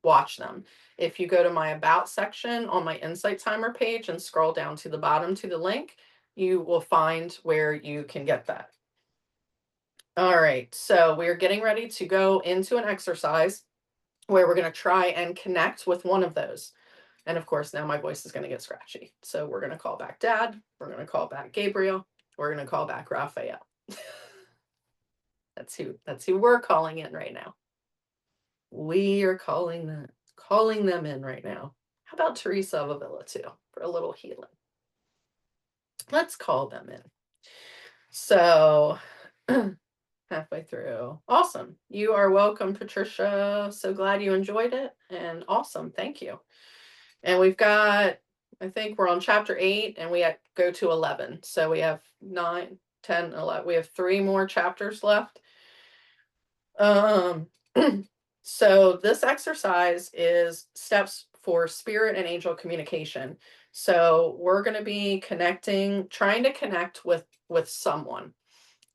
watch them. If you go to my About section on my Insight Timer page and scroll down to the bottom to the link, you will find where you can get that. All right, so we're getting ready to go into an exercise where we're going to try and connect with one of those. And of course, now my voice is going to get scratchy. So we're going to call back Dad. We're going to call back Gabriel. We're going to call back Raphael. That's who we're calling in right now. We are calling them in right now. How about Teresa of Avila too for a little healing? Let's call them in. So halfway through. Awesome. You are welcome, Patricia. So glad you enjoyed it. And awesome. Thank you. And we've got, I think we're on chapter 8 and we go to 11. So we have 9, 10, 11. We have 3 more chapters left. So this exercise is steps for spirit and angel communication. So we're going to be connecting, trying to connect with someone.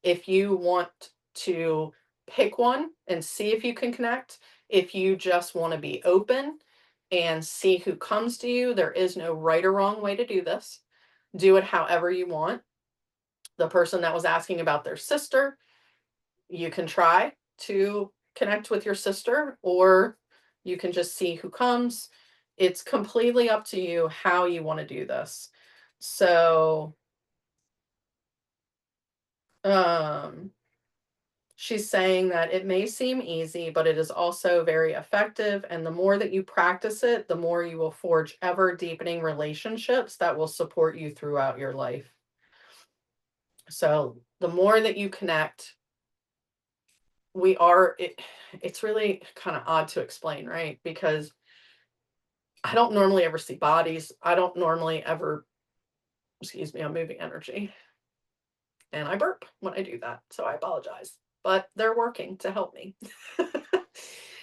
If you want to pick one and see if you can connect, if you just want to be open and see who comes to you, there is no right or wrong way to do this. Do it however you want. The person that was asking about their sister, you can try to connect with your sister, or you can just see who comes. It's completely up to you how you want to do this. So, um, she's saying that it may seem easy, but it is also very effective. And the more that you practice it, the more you will forge ever deepening relationships that will support you throughout your life. So, the more that you connect, it's really kind of odd to explain, right? Because I don't normally ever see bodies. I don't normally ever, excuse me, I'm moving energy and I burp when I do that. So I apologize, but they're working to help me.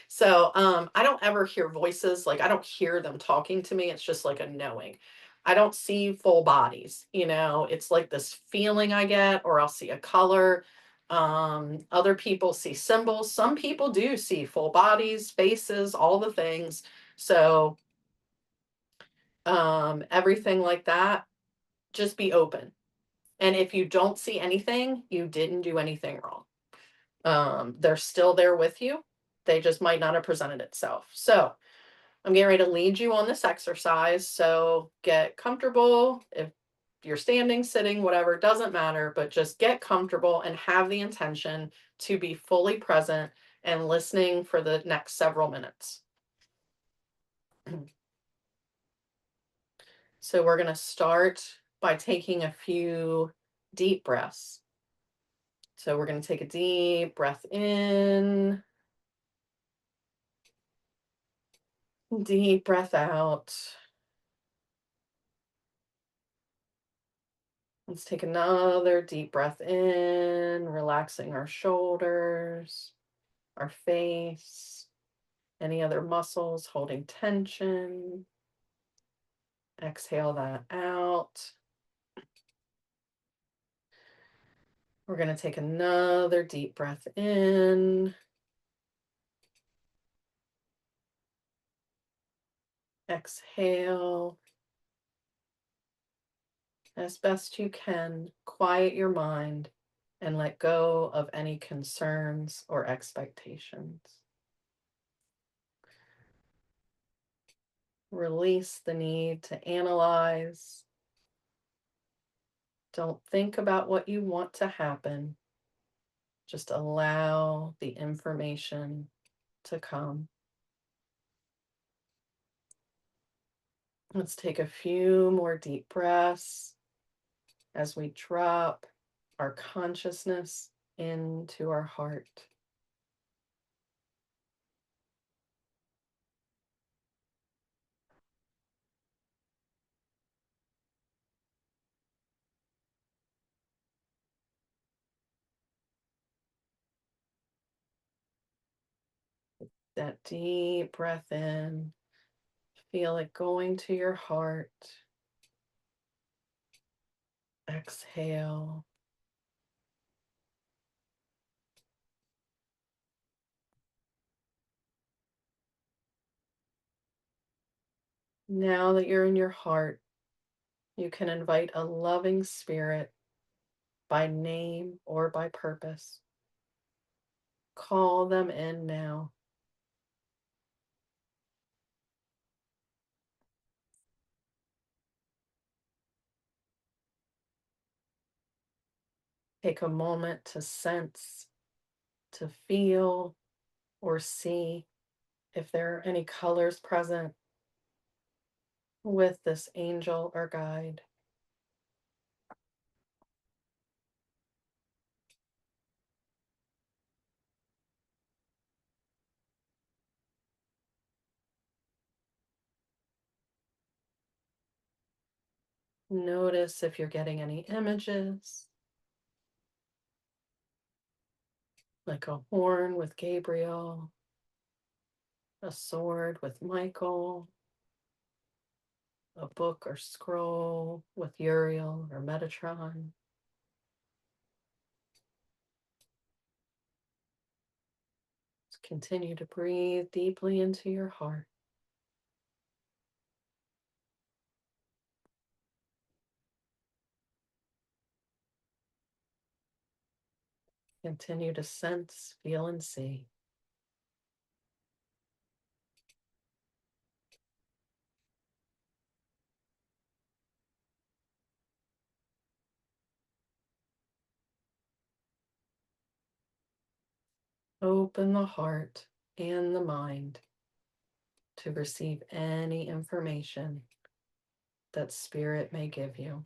So I don't ever hear voices. Like I don't hear them talking to me. It's just like a knowing. I don't see full bodies, it's like this feeling I get, or I'll see a color. Other people see symbols. Some people do see full bodies, faces, all the things. So everything like that, just be open. And if you don't see anything, you didn't do anything wrong. They're still there with you. They just might not have presented itself. So I'm getting ready to lead you on this exercise. So get comfortable. If you're standing, sitting, whatever, doesn't matter, but just get comfortable and have the intention to be fully present and listening for the next several minutes. So we're going to start by taking a few deep breaths. So we're going to take a deep breath in, deep breath out. Let's take another deep breath in, relaxing our shoulders, our face, any other muscles holding tension. Exhale that out. We're going to take another deep breath in. Exhale. As best you can, quiet your mind and let go of any concerns or expectations. Release the need to analyze. Don't think about what you want to happen. Just allow the information to come. Let's take a few more deep breaths as we drop our consciousness into our heart. That deep breath in, feel it going to your heart. Exhale. Now that you're in your heart, you can invite a loving spirit by name or by purpose. Call them in now. Take a moment to sense, to feel, or see if there are any colors present with this angel or guide. Notice if you're getting any images, like a horn with Gabriel, a sword with Michael, a book or scroll with Uriel or Metatron. Just continue to breathe deeply into your heart. Continue to sense, feel, and see. Open the heart and the mind to receive any information that Spirit may give you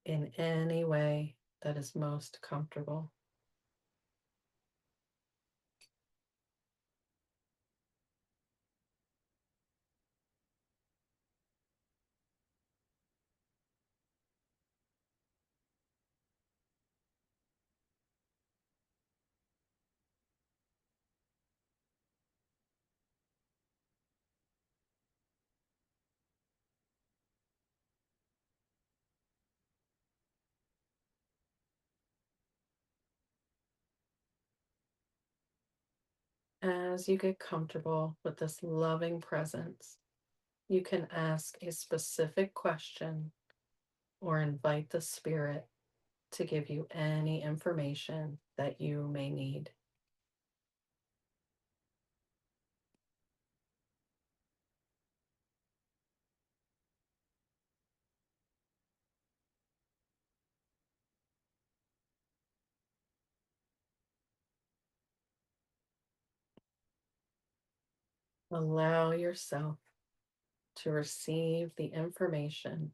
in any way that is most comfortable. As you get comfortable with this loving presence, you can ask a specific question or invite the Spirit to give you any information that you may need. Allow yourself to receive the information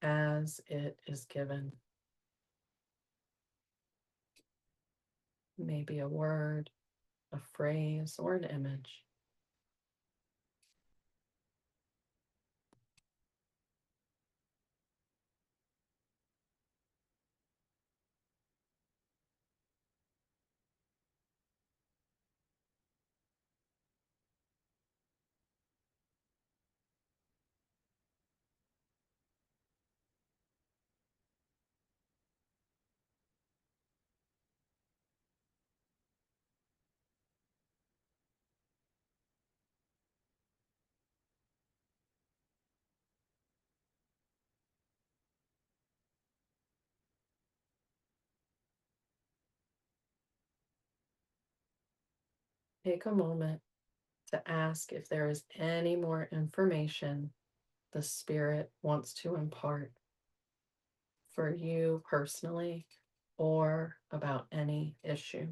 as it is given. Maybe a word, a phrase, or an image. Take a moment to ask if there is any more information the Spirit wants to impart for you personally or about any issue.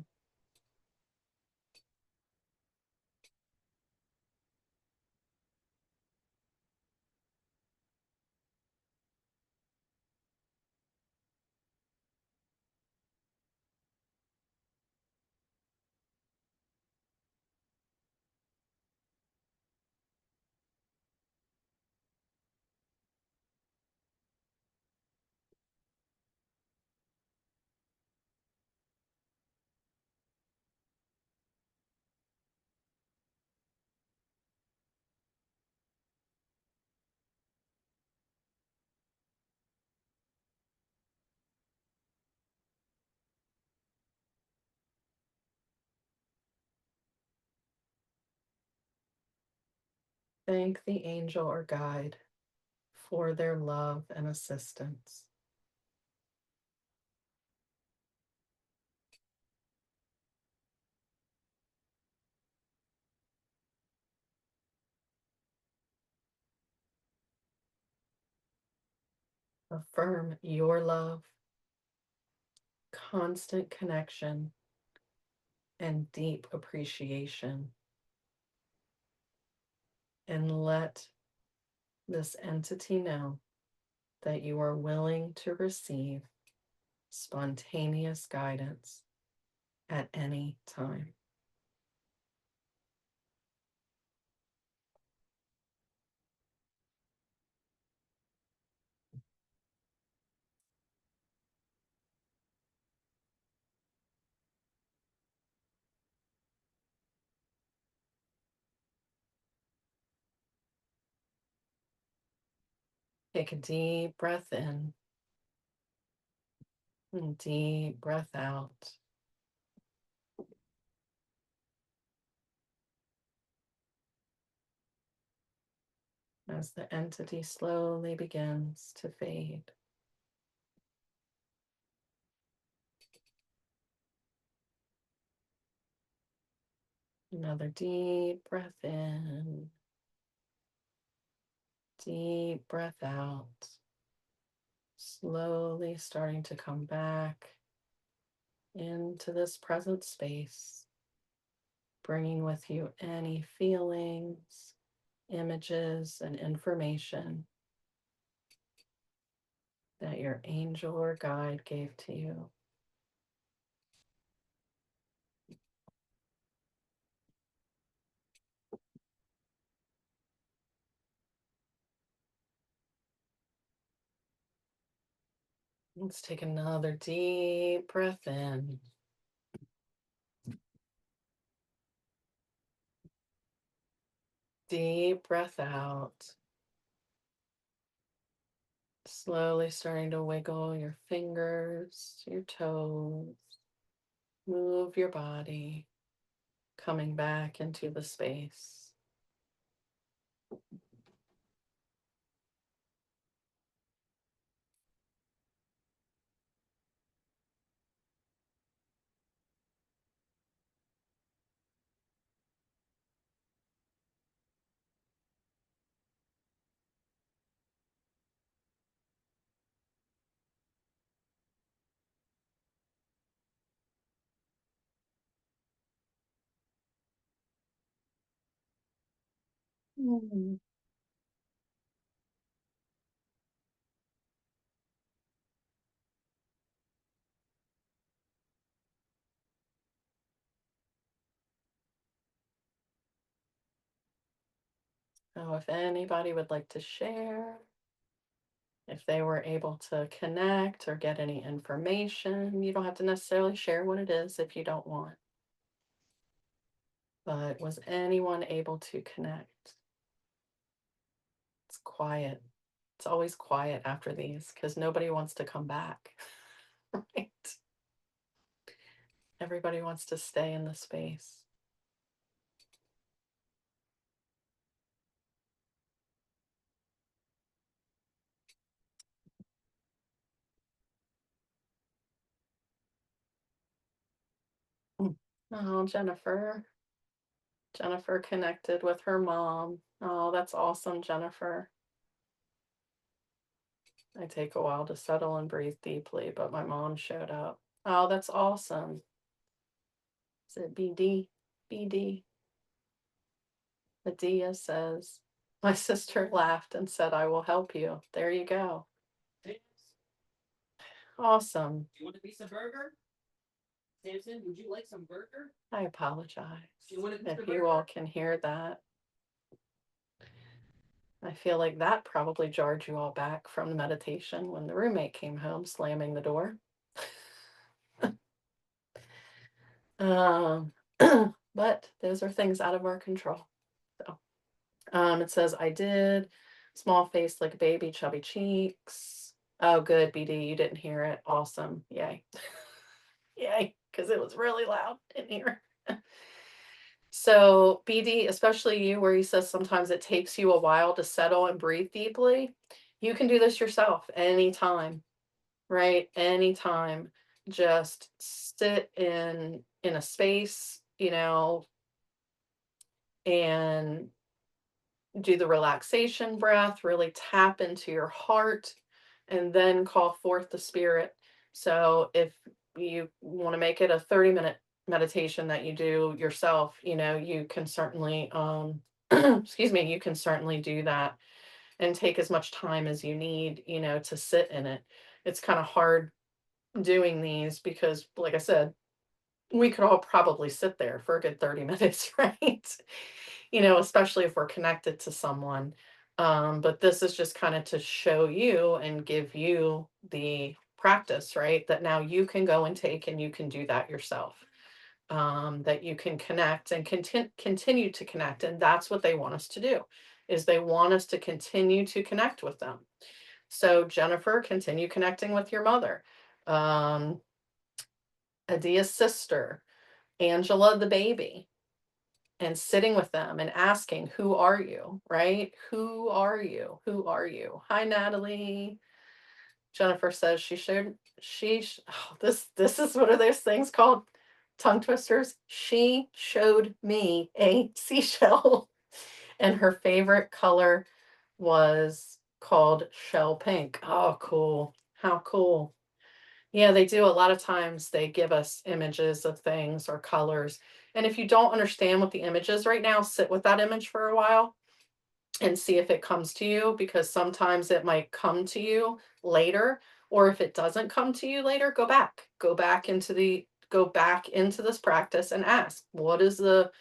Thank the angel or guide for their love and assistance. Affirm your love, constant connection, and deep appreciation. And let this entity know that you are willing to receive spontaneous guidance at any time. Take a deep breath in and deep breath out. As the entity slowly begins to fade. Another deep breath in, deep breath out. Slowly starting to come back into this present space, bringing with you any feelings, images, and information that your angel or guide gave to you. Let's take another deep breath in. Deep breath out. Slowly starting to wiggle your fingers, your toes, move your body, coming back into the space. Mm. So if anybody would like to share, if they were able to connect or get any information, you don't have to necessarily share what it is if you don't want. But was anyone able to connect? It's quiet. It's always quiet after these because nobody wants to come back, right? Everybody wants to stay in the space. Mm. Oh, Jennifer. Jennifer connected with her mom. Oh, that's awesome, Jennifer. I take a while to settle and breathe deeply, but my mom showed up. Oh, that's awesome. Is it BD? BD. Medea says, my sister laughed and said, I will help you. There you go. Awesome. Do you want a piece of burger? Samson, would you like some burger? I apologize if you all can hear that. I feel like that probably jarred you all back from the meditation when the roommate came home slamming the door. Um, but those are things out of our control. So, it says, I did. Small face like a baby, chubby cheeks. Oh, good, BD. You didn't hear it. Awesome. Yay. Yay. Because it was really loud in here. So, BD, especially you, where he says sometimes it takes you a while to settle and breathe deeply, you can do this yourself anytime, right? Anytime. Just sit in a space, and do the relaxation breath, really tap into your heart, and then call forth the spirit. So if you want to make it a 30-minute meditation that you do yourself, you can certainly excuse me, you can certainly do that and take as much time as you need, to sit in it. It's kind of hard doing these because, like I said, we could all probably sit there for a good 30 minutes, right? Especially if we're connected to someone. But this is just kind of to show you and give you the practice, right? That now you can go and take and you can do that yourself. That you can connect and continue to connect. And that's what they want us to do, is they want us to continue to connect with them. So Jennifer, continue connecting with your mother. Um, Adia's sister, Angela the baby, and sitting with them and asking, "Who are you?" Right? Who are you? Who are you? Hi, Natalie. Jennifer says this is one of those things called tongue twisters. She showed me a seashell, and her favorite color was called shell pink. Oh, cool. How cool. Yeah, they do. A lot of times they give us images of things or colors. And if you don't understand what the image is right now, sit with that image for a while and see if it comes to you, because sometimes it might come to you later. Or if it doesn't come to you later, go back into this practice and ask, what does the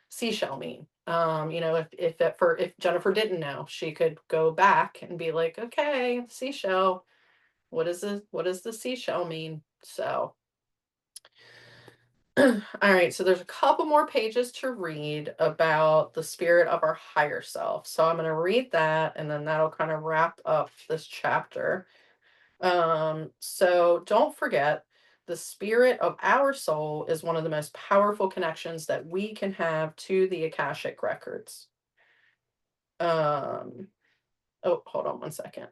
seashell mean? If Jennifer didn't know, she could go back and be like, okay, seashell, what does the seashell mean? So all right, so there's a couple more pages to read about the spirit of our higher self. So I'm going to read that, and then that'll kind of wrap up this chapter. So don't forget, the spirit of our soul is one of the most powerful connections that we can have to the Akashic Records. Oh, hold on one second.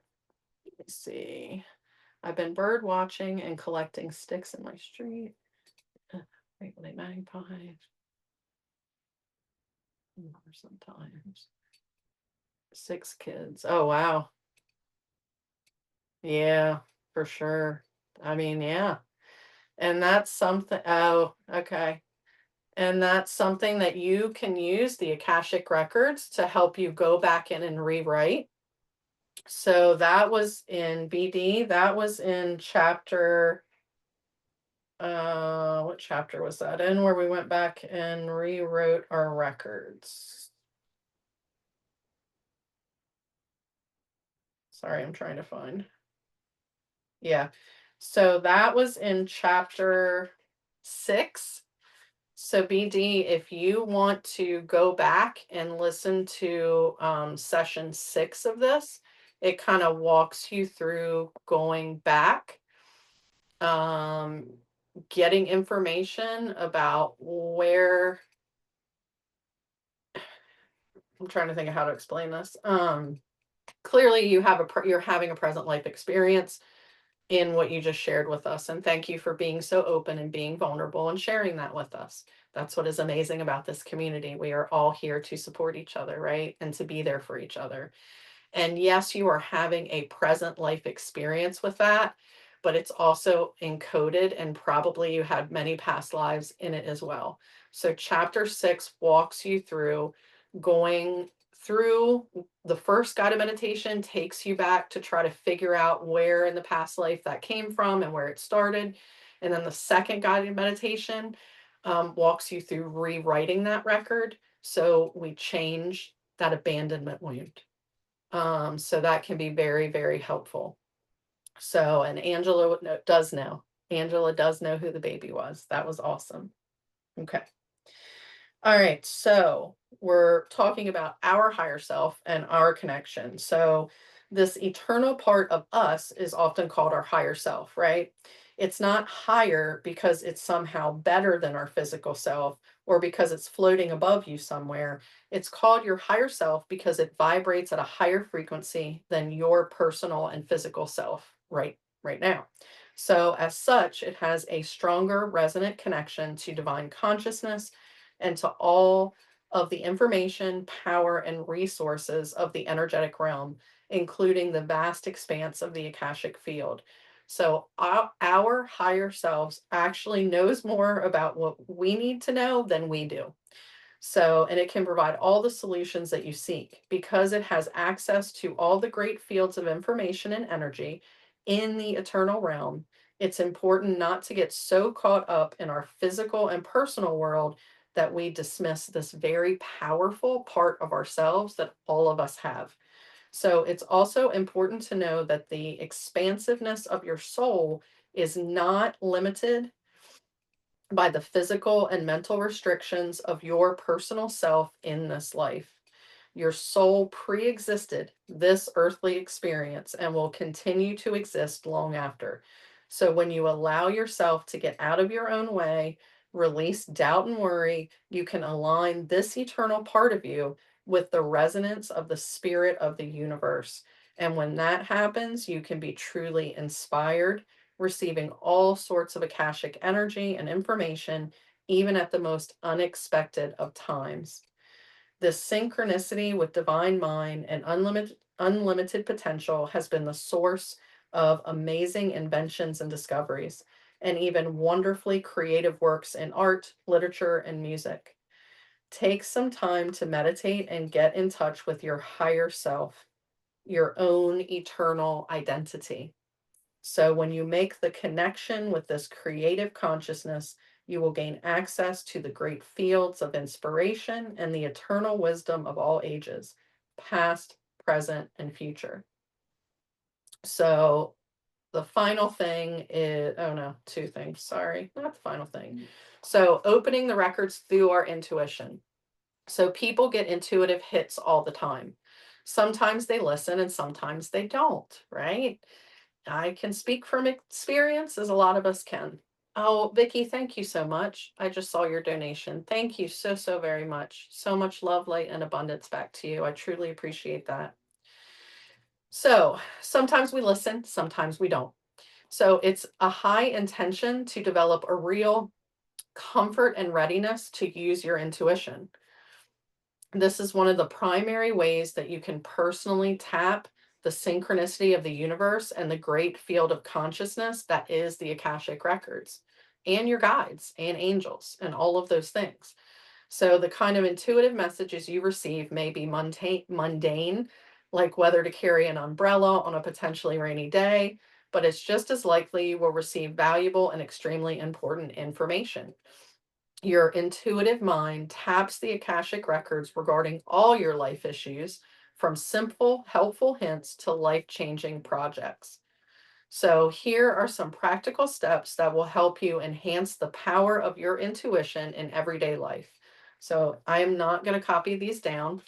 Let me see. I've been bird watching and collecting sticks in my street. Frequently magpies. Or sometimes. 6 kids. Oh, wow. Yeah, for sure. I mean, yeah. And that's something, oh, okay. And that's something that you can use the Akashic Records to help you go back in and rewrite. So that was in BD, that was in chapter, what chapter was that in, where we went back and rewrote our records? Sorry, I'm trying to find. Yeah. So that was in chapter 6. So BD, if you want to go back and listen to session 6 of this, it kind of walks you through going back, um, getting information about where. I'm trying to think of how to explain this. Clearly, you're having a present life experience in what you just shared with us. And thank you for being so open and being vulnerable and sharing that with us. That's what is amazing about this community. We are all here to support each other, right? And to be there for each other. And yes, you are having a present life experience with that, but it's also encoded, and probably you had many past lives in it as well. So chapter 6 walks you through going through the first guided meditation, takes you back to try to figure out where in the past life that came from and where it started. And then the second guided meditation walks you through rewriting that record. So we change that abandonment wound. So that can be very, very helpful. So, and does know. Angela does know who the baby was. That was awesome. Okay. All right. So we're talking about our higher self and our connection. So this eternal part of us is often called our higher self, right? It's not higher because it's somehow better than our physical self or because it's floating above you somewhere. It's called your higher self because it vibrates at a higher frequency than your personal and physical self right now. So as such, it has a stronger resonant connection to divine consciousness and to all of the information, power, and resources of the energetic realm, including the vast expanse of the Akashic field. So our higher selves actually knows more about what we need to know than we do. So, and it can provide all the solutions that you seek because it has access to all the great fields of information and energy in the eternal realm. It's important not to get so caught up in our physical and personal world that we dismiss this very powerful part of ourselves that all of us have. So, it's also important to know that the expansiveness of your soul is not limited by the physical and mental restrictions of your personal self in this life. Your soul pre-existed this earthly experience and will continue to exist long after. So when you allow yourself to get out of your own way, release doubt and worry, you can align this eternal part of you with the resonance of the spirit of the universe. And when that happens, you can be truly inspired, receiving all sorts of Akashic energy and information, even at the most unexpected of times. This synchronicity with divine mind and unlimited potential has been the source of amazing inventions and discoveries, and even wonderfully creative works in art, literature, and music. Take some time to meditate and get in touch with your higher self, your own eternal identity. So when you make the connection with this creative consciousness, you will gain access to the great fields of inspiration and the eternal wisdom of all ages, past, present, and future. So the final thing is, oh no, two things, sorry, not the final thing. So opening the records through our intuition. So people get intuitive hits all the time. Sometimes they listen and sometimes they don't, right? I can speak from experience, as a lot of us can. Oh, Vicky, thank you so much. I just saw your donation. Thank you so, so very much. So much love, light, and abundance back to you. I truly appreciate that. So sometimes we listen, sometimes we don't. So it's a high intention to develop a real comfort and readiness to use your intuition. This is one of the primary ways that you can personally tap the synchronicity of the universe and the great field of consciousness that is the Akashic Records, and your guides and angels and all of those things. So the kind of intuitive messages you receive may be mundane, like whether to carry an umbrella on a potentially rainy day, but it's just as likely you will receive valuable and extremely important information. Your intuitive mind taps the Akashic records regarding all your life issues, from simple, helpful hints to life-changing projects. So here are some practical steps that will help you enhance the power of your intuition in everyday life. So I am not going to copy these down.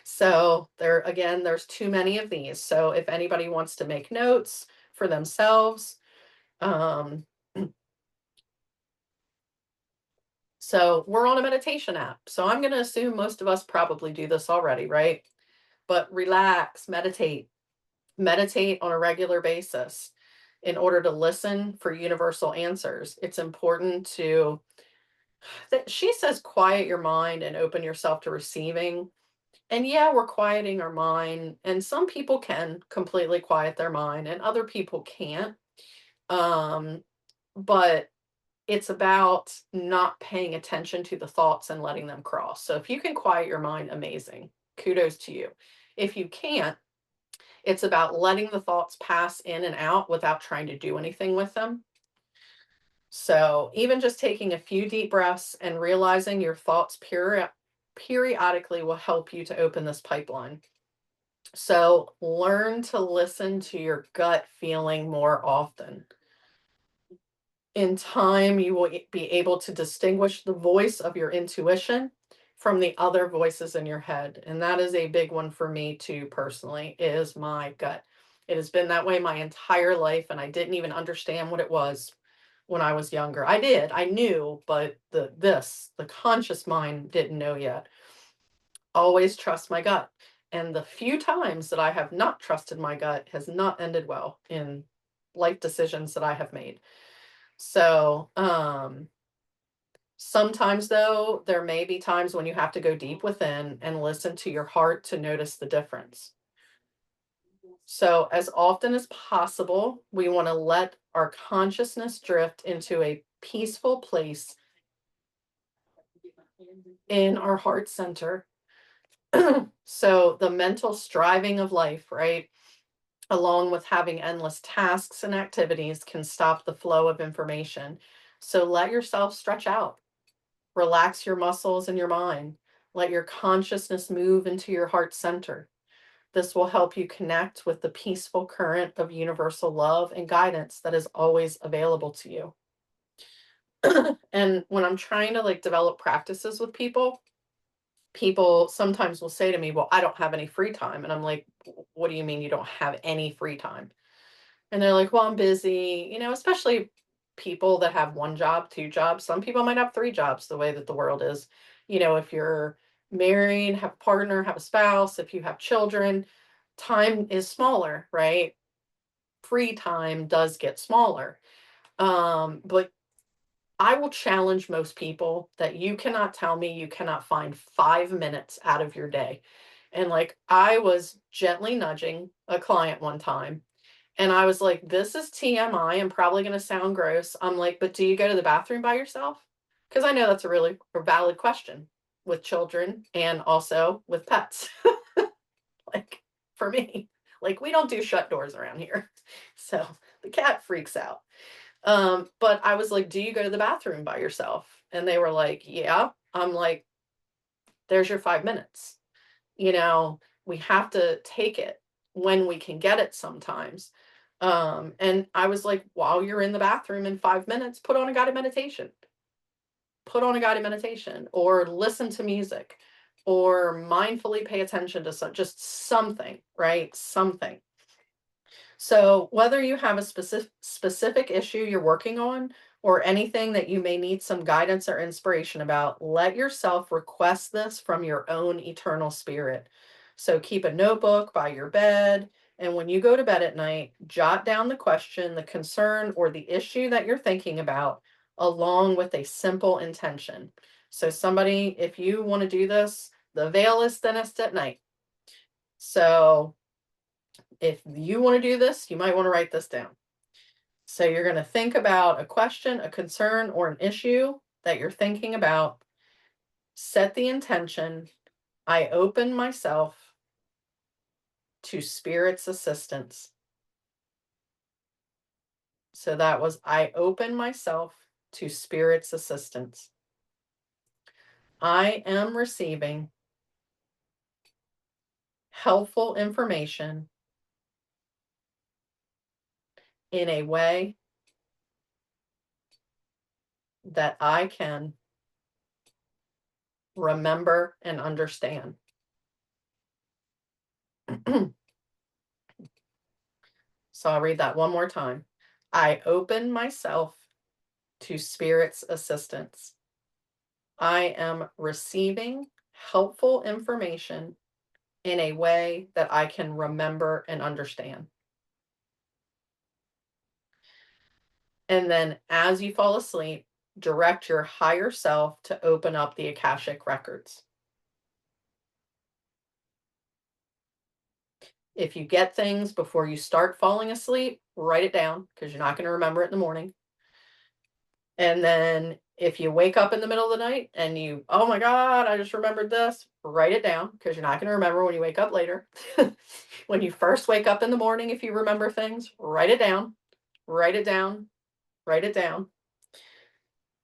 So again, there's too many of these. So if anybody wants to make notes for themselves, um, so we're on a meditation app. So I'm going to assume most of us probably do this already, right? But relax, meditate on a regular basis in order to listen for universal answers. It's important to, that she says, quiet your mind and open yourself to receiving. And yeah, we're quieting our mind. And some people can completely quiet their mind and other people can't. Um, but it's about not paying attention to the thoughts and letting them cross. So if you can quiet your mind, amazing. Kudos to you. If you can't, it's about letting the thoughts pass in and out without trying to do anything with them. So even just taking a few deep breaths and realizing your thoughts periodically will help you to open this pipeline. So learn to listen to your gut feeling more often. In time, you will be able to distinguish the voice of your intuition from the other voices in your head. And that is a big one for me too, personally, is my gut. It has been that way my entire life, and I didn't even understand what it was when I was younger. I knew, but the conscious mind didn't know yet. Always trust my gut. And the few times that I have not trusted my gut has not ended well in life decisions that I have made. So, sometimes though, there may be times when you have to go deep within and listen to your heart to notice the difference. So, as often as possible, we want to let our consciousness drift into a peaceful place in our heart center. So, the mental striving of life, right, along with having endless tasks and activities, can stop the flow of information. So, let yourself stretch out. Relax your muscles and your mind. Let your consciousness move into your heart center. This will help you connect with the peaceful current of universal love and guidance that is always available to you. And when I'm trying to like develop practices with people, people sometimes will say to me, well, I don't have any free time. And I'm like, what do you mean you don't have any free time? And they're like, well, I'm busy, especially people that have one job, two jobs. Some people might have three jobs the way that the world is. If you're married, have a partner, have a spouse, if you have children, time is smaller, right? Free time does get smaller. But I will challenge most people that you cannot tell me you cannot find 5 minutes out of your day. And like, I was gently nudging a client one time, and I was like, this is TMI. I'm probably going to sound gross. I'm like, but do you go to the bathroom by yourself? Because I know that's a really valid question with children and also with pets. Like, for me, like, we don't do shut doors around here. So the cat freaks out. But I was like, do you go to the bathroom by yourself? And they were like, yeah. I'm like, there's your 5 minutes. We have to take it when we can get it sometimes. And I was like, while you're in the bathroom in 5 minutes, put on a guided meditation. Put on a guided meditation or listen to music or mindfully pay attention to just something, right? Something. So whether you have a specific issue you're working on or anything that you may need some guidance or inspiration about, let yourself request this from your own eternal spirit. So keep a notebook by your bed, and when you go to bed at night, jot down the question, the concern, or the issue that you're thinking about, along with a simple intention. So somebody, if you want to do this, the veil is thinnest at night. So if you want to do this, you might want to write this down. So you're going to think about a question, a concern, or an issue that you're thinking about. Set the intention. I open myself to Spirit's assistance. So that was, I open myself to Spirit's assistance. I am receiving helpful information in a way that I can remember and understand. So I'll read that one more time. I open myself to Spirit's assistance. I am receiving helpful information in a way that I can remember and understand. And then as you fall asleep, direct your higher self to open up the Akashic Records. If you get things before you start falling asleep, write it down because you're not going to remember it in the morning. And then if you wake up in the middle of the night and oh my God, I just remembered this, write it down because you're not going to remember when you wake up later. When you first wake up in the morning, if you remember things, write it down, write it down, write it down.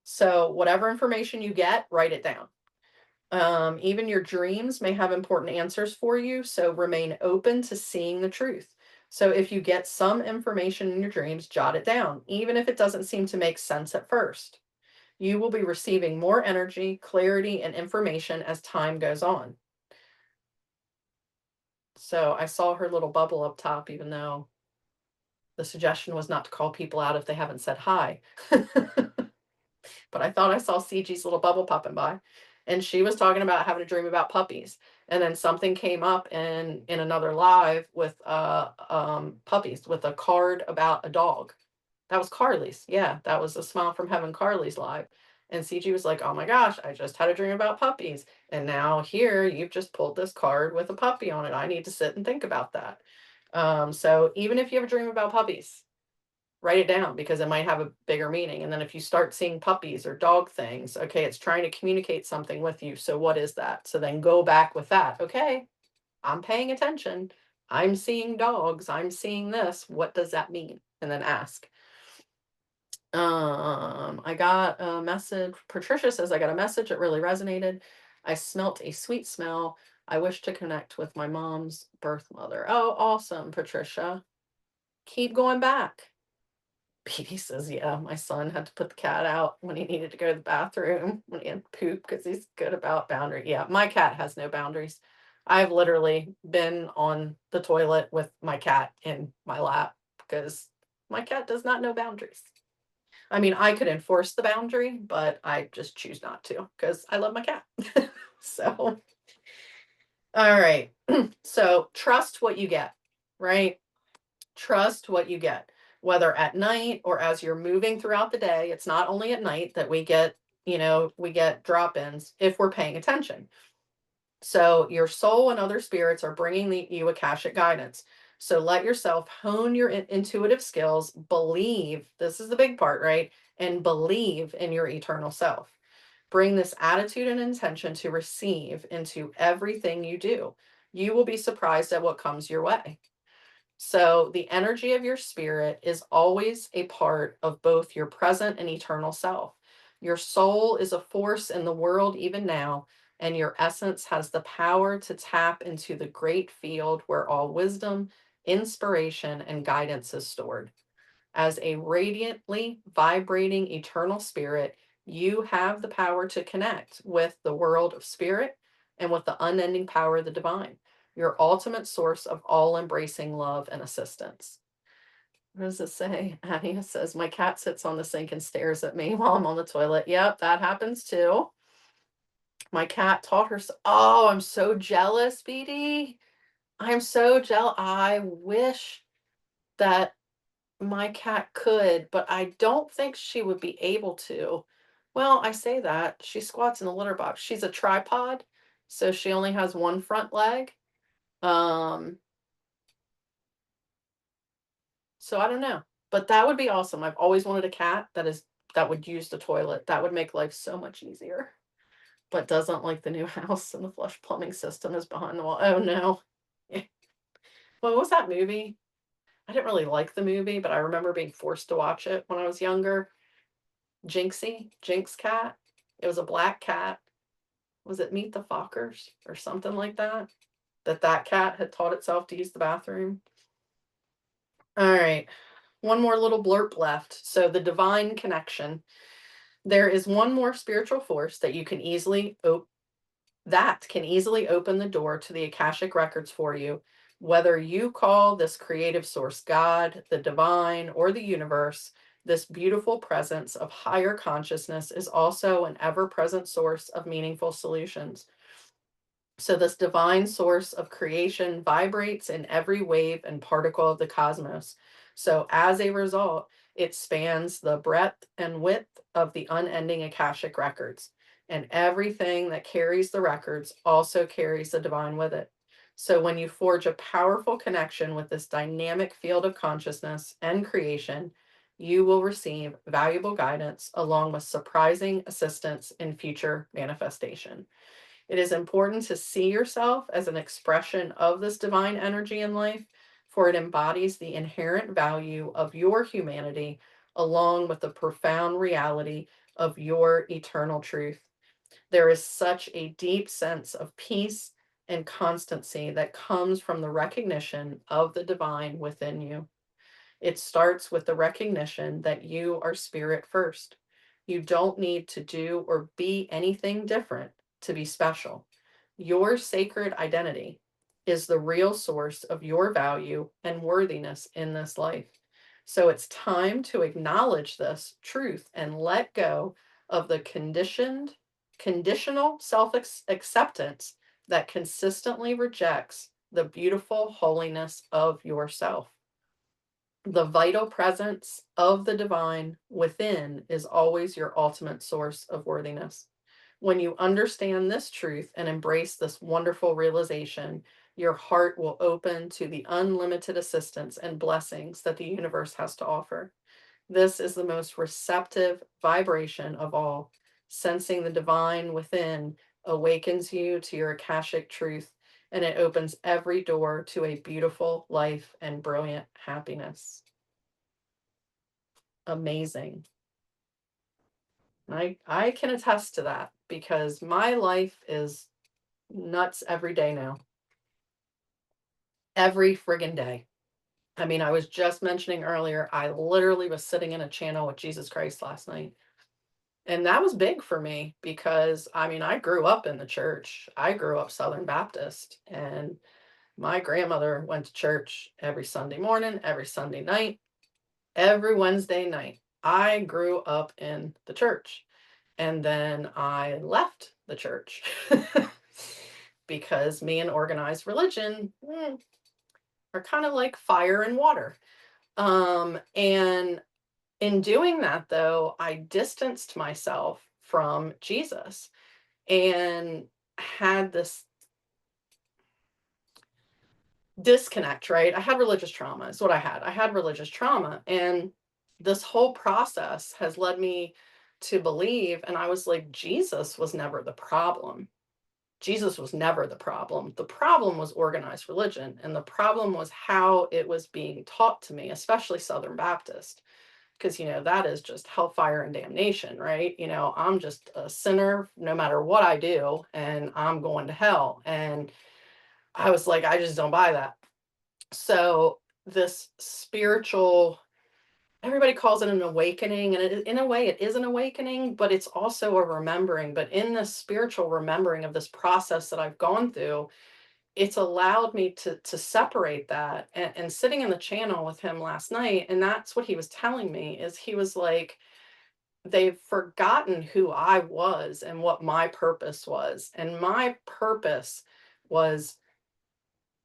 So whatever information you get, write it down. Even your dreams may have important answers for you, so remain open to seeing the truth. So if you get some information in your dreams, jot it down, even if it doesn't seem to make sense at first. You will be receiving more energy, clarity, and information as time goes on. So I saw her little bubble up top, even though the suggestion was not to call people out if they haven't said hi. But I thought I saw CG's little bubble popping by. And she was talking about having a dream about puppies. And then something came up in another live with puppies with a card about a dog. That was Carly's. Yeah, that was a Smile from Heaven Carly's live. And CG was like, oh my gosh, I just had a dream about puppies. And now here you've just pulled this card with a puppy on it. I need to sit and think about that. So even if you have a dream about puppies, write it down because it might have a bigger meaning. And then if you start seeing puppies or dog things, okay, it's trying to communicate something with you. So what is that? So then go back with that. Okay, I'm paying attention. I'm seeing dogs. I'm seeing this. What does that mean? And then ask. I got a message. Patricia says, I got a message that really resonated. I smelt a sweet smell. I wish to connect with my mom's birth mother. Oh, awesome, Patricia. Keep going back. Petey says, yeah, my son had to put the cat out when he needed to go to the bathroom, when he had poop, because he's good about boundary. Yeah, my cat has no boundaries. I've literally been on the toilet with my cat in my lap because my cat does not know boundaries. I mean, I could enforce the boundary, but I just choose not to because I love my cat. So, all right. So, trust what you get, right? Trust what you get, whether at night or as you're moving throughout the day. It's not only at night that we get, we get drop ins if we're paying attention. So your soul and other spirits are bringing you Akashic guidance. So let yourself hone your intuitive skills, believe, this is the big part, right? And believe in your eternal self. Bring this attitude and intention to receive into everything you do. You will be surprised at what comes your way. So, the energy of your spirit is always a part of both your present and eternal self. Your soul is a force in the world even now, and your essence has the power to tap into the great field where all wisdom, inspiration, and guidance is stored. As a radiantly vibrating eternal spirit, you have the power to connect with the world of spirit and with the unending power of the divine, your ultimate source of all embracing love and assistance. What does it say? Annie says, my cat sits on the sink and stares at me while I'm on the toilet. Yep, that happens too. My cat taught her. Oh, I'm so jealous, BD. I'm so jealous. I wish that my cat could, but I don't think she would be able to. Well, I say that. She squats in the litter box. She's a tripod, so she only has one front leg. Um, so I don't know. But that would be awesome. I've always wanted a cat that would use the toilet. That would make life so much easier. But doesn't like the new house and the flush plumbing system is behind the wall. Oh no. What was that movie? I didn't really like the movie, but I remember being forced to watch it when I was younger. Jinx cat. It was a black cat. Was it Meet the Fockers or something like that? That cat had taught itself to use the bathroom. All right. One more little blurb left. So the divine connection. There is one more spiritual force that you can easily that can easily open the door to the Akashic records for you. Whether you call this creative source God, the divine, or the universe, this beautiful presence of higher consciousness is also an ever present source of meaningful solutions. So, this divine source of creation vibrates in every wave and particle of the cosmos. So, as a result, it spans the breadth and width of the unending Akashic records. And everything that carries the records also carries the divine with it. So, when you forge a powerful connection with this dynamic field of consciousness and creation, you will receive valuable guidance along with surprising assistance in future manifestation. It is important to see yourself as an expression of this divine energy in life, for it embodies the inherent value of your humanity, along with the profound reality of your eternal truth. There is such a deep sense of peace and constancy that comes from the recognition of the divine within you. It starts with the recognition that you are spirit first. You don't need to do or be anything different to be special. Your sacred identity is the real source of your value and worthiness in this life. So it's time to acknowledge this truth and let go of the conditional self acceptance that consistently rejects the beautiful holiness of yourself. The vital presence of the divine within is always your ultimate source of worthiness. When you understand this truth and embrace this wonderful realization, your heart will open to the unlimited assistance and blessings that the universe has to offer. This is the most receptive vibration of all. Sensing the divine within awakens you to your Akashic truth, and it opens every door to a beautiful life and brilliant happiness. Amazing. I can attest to that because my life is nuts every day now. Every friggin' day. I mean, I was just mentioning earlier, I literally was sitting in a channel with Jesus Christ last night. And that was big for me because I mean, I grew up in the church. I grew up Southern Baptist, and my grandmother went to church every Sunday morning, every Sunday night, every Wednesday night. I grew up in the church, and then I left the church because me and organized religion are kind of like fire and water. And in doing that, though, I distanced myself from Jesus and had this disconnect, right? I had religious trauma, is what I had. I had religious trauma. And this whole process has led me to believe, and I was like, Jesus was never the problem. Jesus was never the problem. The problem was organized religion, and the problem was how it was being taught to me, especially Southern Baptist, because, that is just hellfire and damnation, right? I'm just a sinner no matter what I do, and I'm going to hell. And I was like, I just don't buy that. So, this spiritual, everybody calls it an awakening, and in a way, it is an awakening, but it's also a remembering. But in this spiritual remembering of this process that I've gone through, it's allowed me to separate that. And sitting in the channel with him last night, and that's what he was telling me, is he was like, they've forgotten who I was and what my purpose was. And my purpose was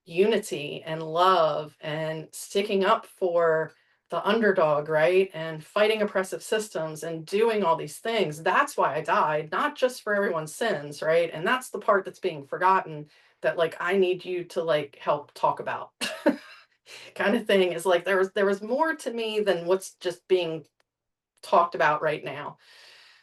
unity and love and sticking up for the underdog, right? And fighting oppressive systems and doing all these things. That's why I died, not just for everyone's sins, right? And that's the part that's being forgotten, that like I need you to like help talk about. Kind of thing, is like there was more to me than what's just being talked about right now.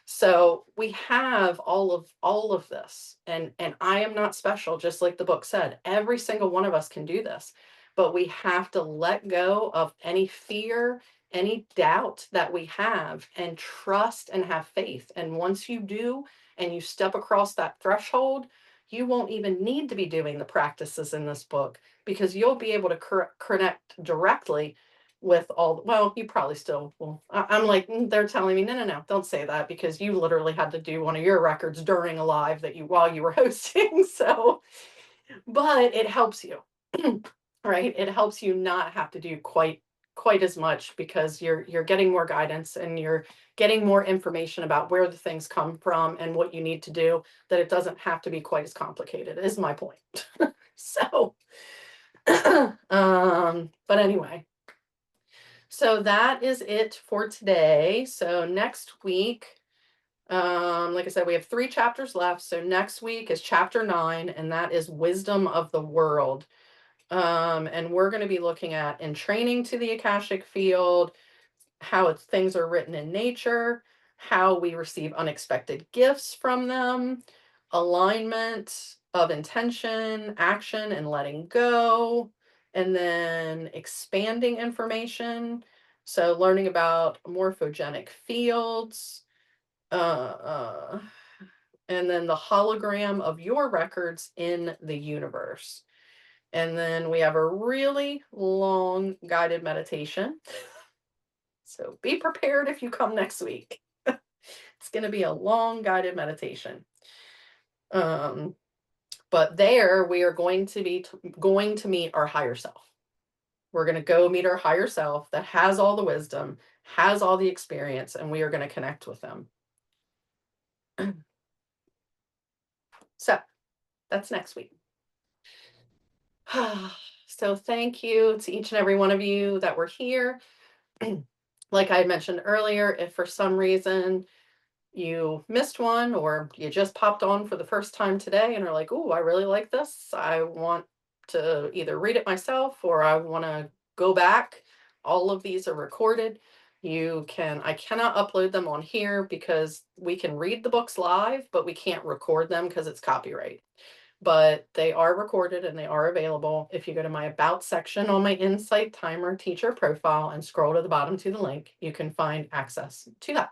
So we have all of this, and I am not special, just like the book said. Every single one of us can do this, but we have to let go of any fear, any doubt that we have, and trust and have faith. And once you do, and you step across that threshold, you won't even need to be doing the practices in this book, because you'll be able to connect directly with all, well, you probably still will. I'm like, they're telling me, no, no, no, don't say that, because you literally had to do one of your records during a live that you, while you were hosting. So, but it helps you, right? It helps you not have to do quite as much, because you're getting more guidance, and you're getting more information about where the things come from and what you need to do, that it doesn't have to be quite as complicated, is my point. So, but anyway, so that is it for today. So next week, like I said, we have 3 chapters left. So next week is chapter 9, and that is Wisdom of the World. And we're going to be looking at in training to the Akashic field, how things are written in nature, how we receive unexpected gifts from them, alignment of intention, action, and letting go, and then expanding information. So learning about morphogenic fields, uh, uh, and then the hologram of your records in the universe. And then we have a really long guided meditation. So be prepared if you come next week. It's going to be a long guided meditation. But there we are going to be going to meet our higher self. We're going to go meet our higher self that has all the wisdom, has all the experience, and we are going to connect with them. So that's next week. So thank you to each and every one of you that were here. Like I mentioned earlier, if for some reason you missed one, or you just popped on for the first time today and are like, "Oh, I really like this. I want to either read it myself, or I want to go back." All of these are recorded. I cannot upload them on here because we can read the books live, but we can't record them because it's copyright. But they are recorded and they are available. If you go to my About section on my Insight Timer teacher profile and scroll to the bottom to the link, you can find access to that.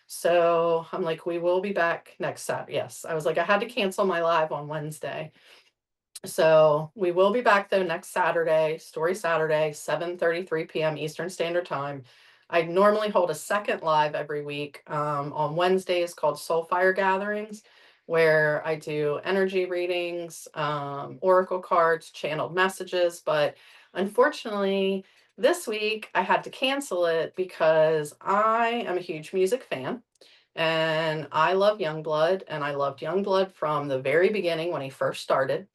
So I'm like, we will be back next Saturday. Yes, I was like, I had to cancel my live on Wednesday. So we will be back though next Saturday, Story Saturday, 7:33 p.m. Eastern Standard Time. I normally hold a second live every week on Wednesdays called Soul Fire Gatherings, where I do energy readings, oracle cards, channeled messages. But unfortunately, this week I had to cancel it because I am a huge music fan. And I love Youngblood, and I loved Youngblood from the very beginning when he first started.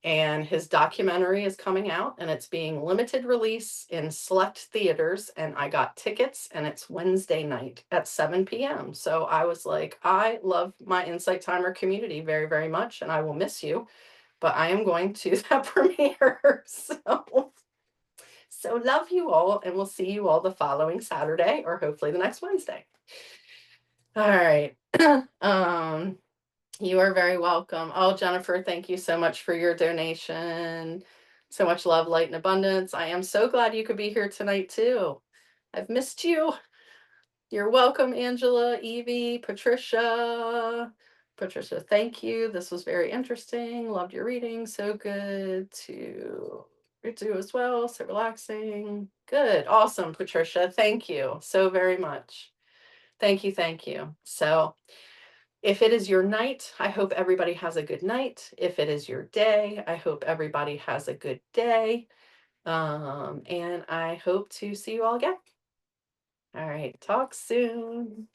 And his documentary is coming out, and it's being limited release in select theaters, and I got tickets, and it's Wednesday night at 7 p.m. So I was like, I love my Insight Timer community very, very much, and I will miss you, but I am going to that premiere. So love you all, and we'll see you all the following Saturday or hopefully the next Wednesday. All right. um You are very welcome. Oh, Jennifer, thank you so much for your donation. So much love, light, and abundance. I am so glad you could be here tonight, too. I've missed you. You're welcome, Angela, Evie, Patricia. Patricia, thank you. This was very interesting. Loved your reading. So good to do as well. So relaxing. Good. Awesome, Patricia. Thank you so very much. Thank you. Thank you. So, if it is your night, I hope everybody has a good night. If it is your day, I hope everybody has a good day. And I hope to see you all again. All right, talk soon.